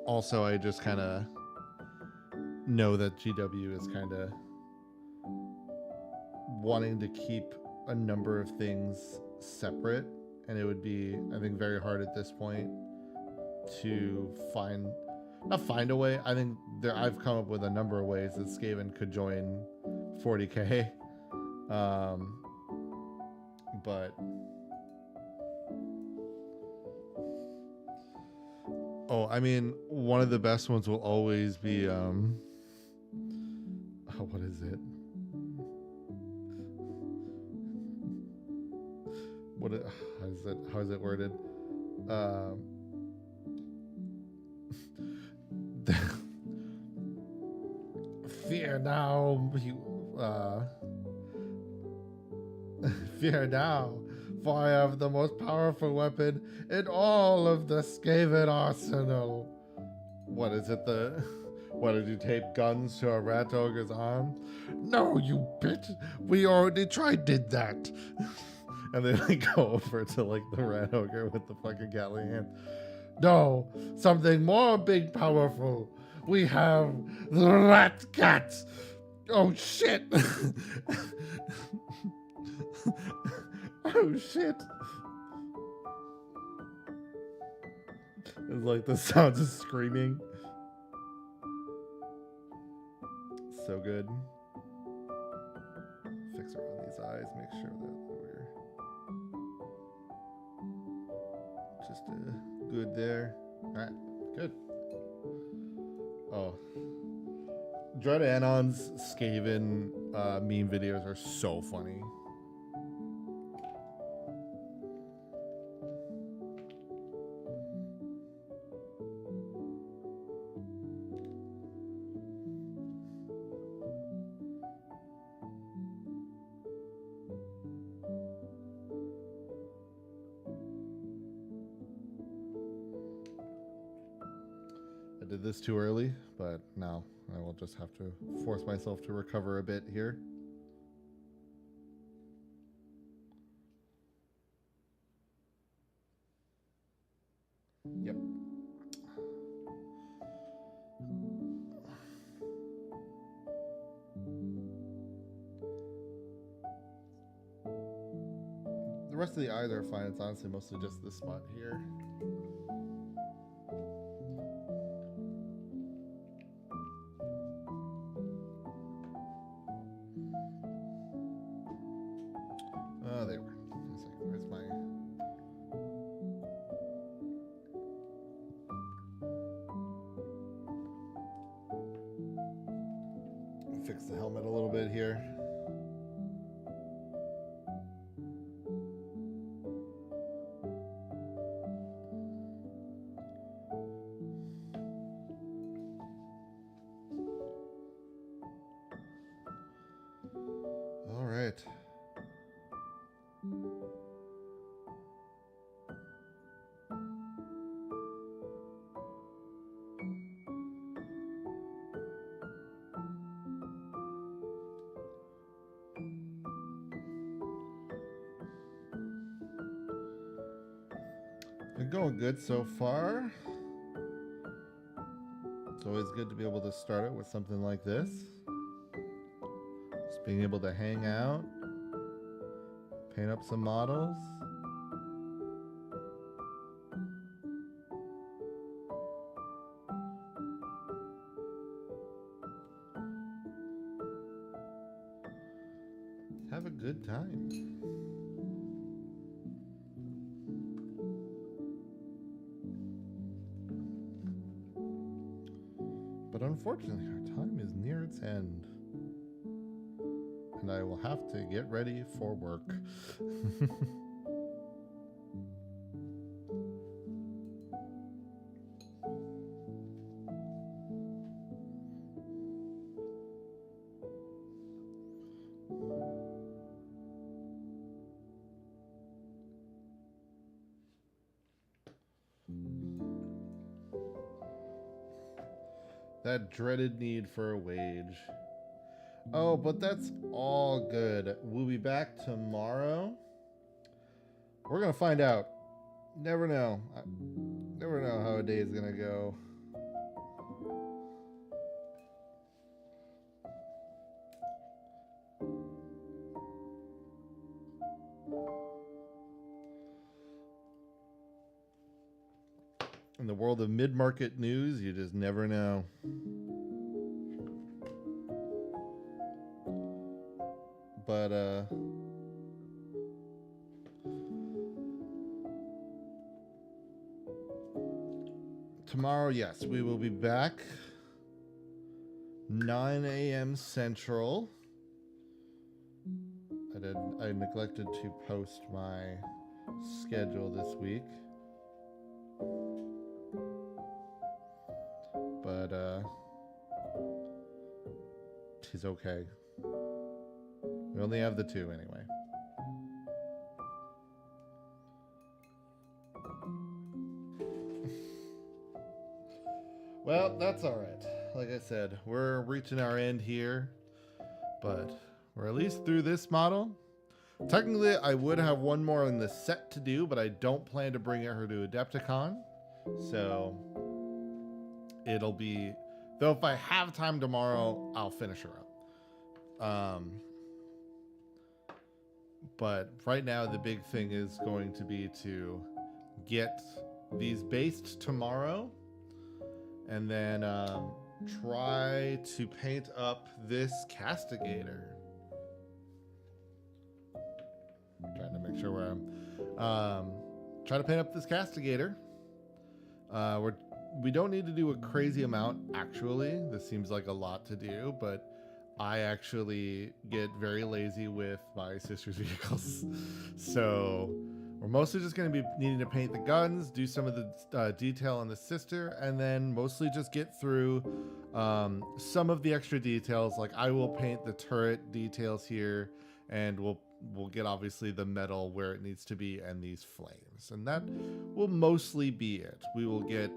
also I just kind of know that GW is kind of wanting to keep a number of things separate, and it would be, I think, very hard at this point to not find a way. I think I've come up with a number of ways that Skaven could join 40k. But I mean, one of the best ones will always be what is it? How is it worded? Fear now, fear now, for I have the most powerful weapon in all of the Skaven arsenal. What is it? What did you tape guns to a rat ogre's arm? No, you bitch. We already did that. And then they go over to like the rat ogre with the fucking Gatling hand. No, something more big powerful. We have the rat cat. Oh shit. Oh shit. It's like the sounds of screaming. So good. Fix around these eyes, make sure that we're just good there. Alright, good. Oh. Dread Anon's Skaven meme videos are so funny. I did this too early, but now I will just have to force myself to recover a bit here. Yep. The rest of the eyes are fine. It's honestly mostly just this spot here. Oh, there we go. Where's my... fix the helmet a little bit here. All right. Been going good so far. It's always good to be able to start it with something like this. Just being able to hang out, paint up some models. Have a good time. But unfortunately, our time is near its end. And I will have to get ready for work. That dreaded need for a wage. Oh, but that's all good. We'll be back tomorrow. We're gonna find out. Never know. Never know how a day is gonna go. In the world of mid-market news, you just never know. But tomorrow, yes, we will be back 9 a.m. Central. I neglected to post my schedule this week. But tis okay. We only have the two anyway. Well, that's all right. Like I said, we're reaching our end here, but we're at least through this model. Technically, I would have one more in the set to do, but I don't plan to bring her to Adepticon. So it'll be, though if I have time tomorrow, I'll finish her up. But right now, the big thing is going to be to get these based tomorrow and then try to paint up this castigator. Trying to make sure where I'm try to paint up this castigator. We don't need to do a crazy amount, actually. This seems like a lot to do, but I actually get very lazy with my sister's vehicles. So we're mostly just going to be needing to paint the guns, do some of the detail on the sister, and then mostly just get through some of the extra details. Like I will paint the turret details here, and we'll get obviously the metal where it needs to be and these flames, and that will mostly be it. We will get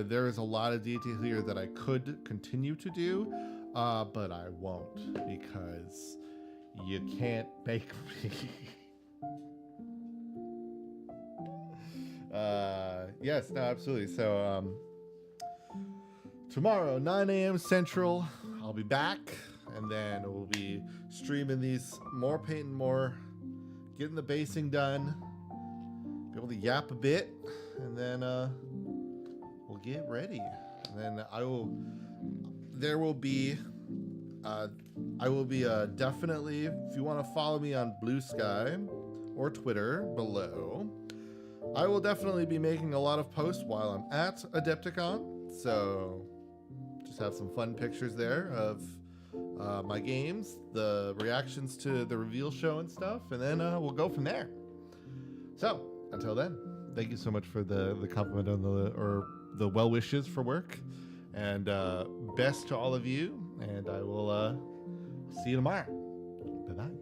there is a lot of detail here that I could continue to do, but I won't because you can't make me. Yes, no, absolutely. So tomorrow 9 a.m. Central I'll be back, and then we'll be streaming these more, painting more, getting the basing done, be able to yap a bit, and then we'll get ready. And then I will be definitely, if you want to follow me on Blue Sky or Twitter below, I will definitely be making a lot of posts while I'm at Adepticon. So just have some fun pictures there of my games, the reactions to the reveal show and stuff, and then we'll go from there. So until then, thank you so much for the compliment on the well wishes for work, and best to all of you. And I will see you tomorrow. Bye bye.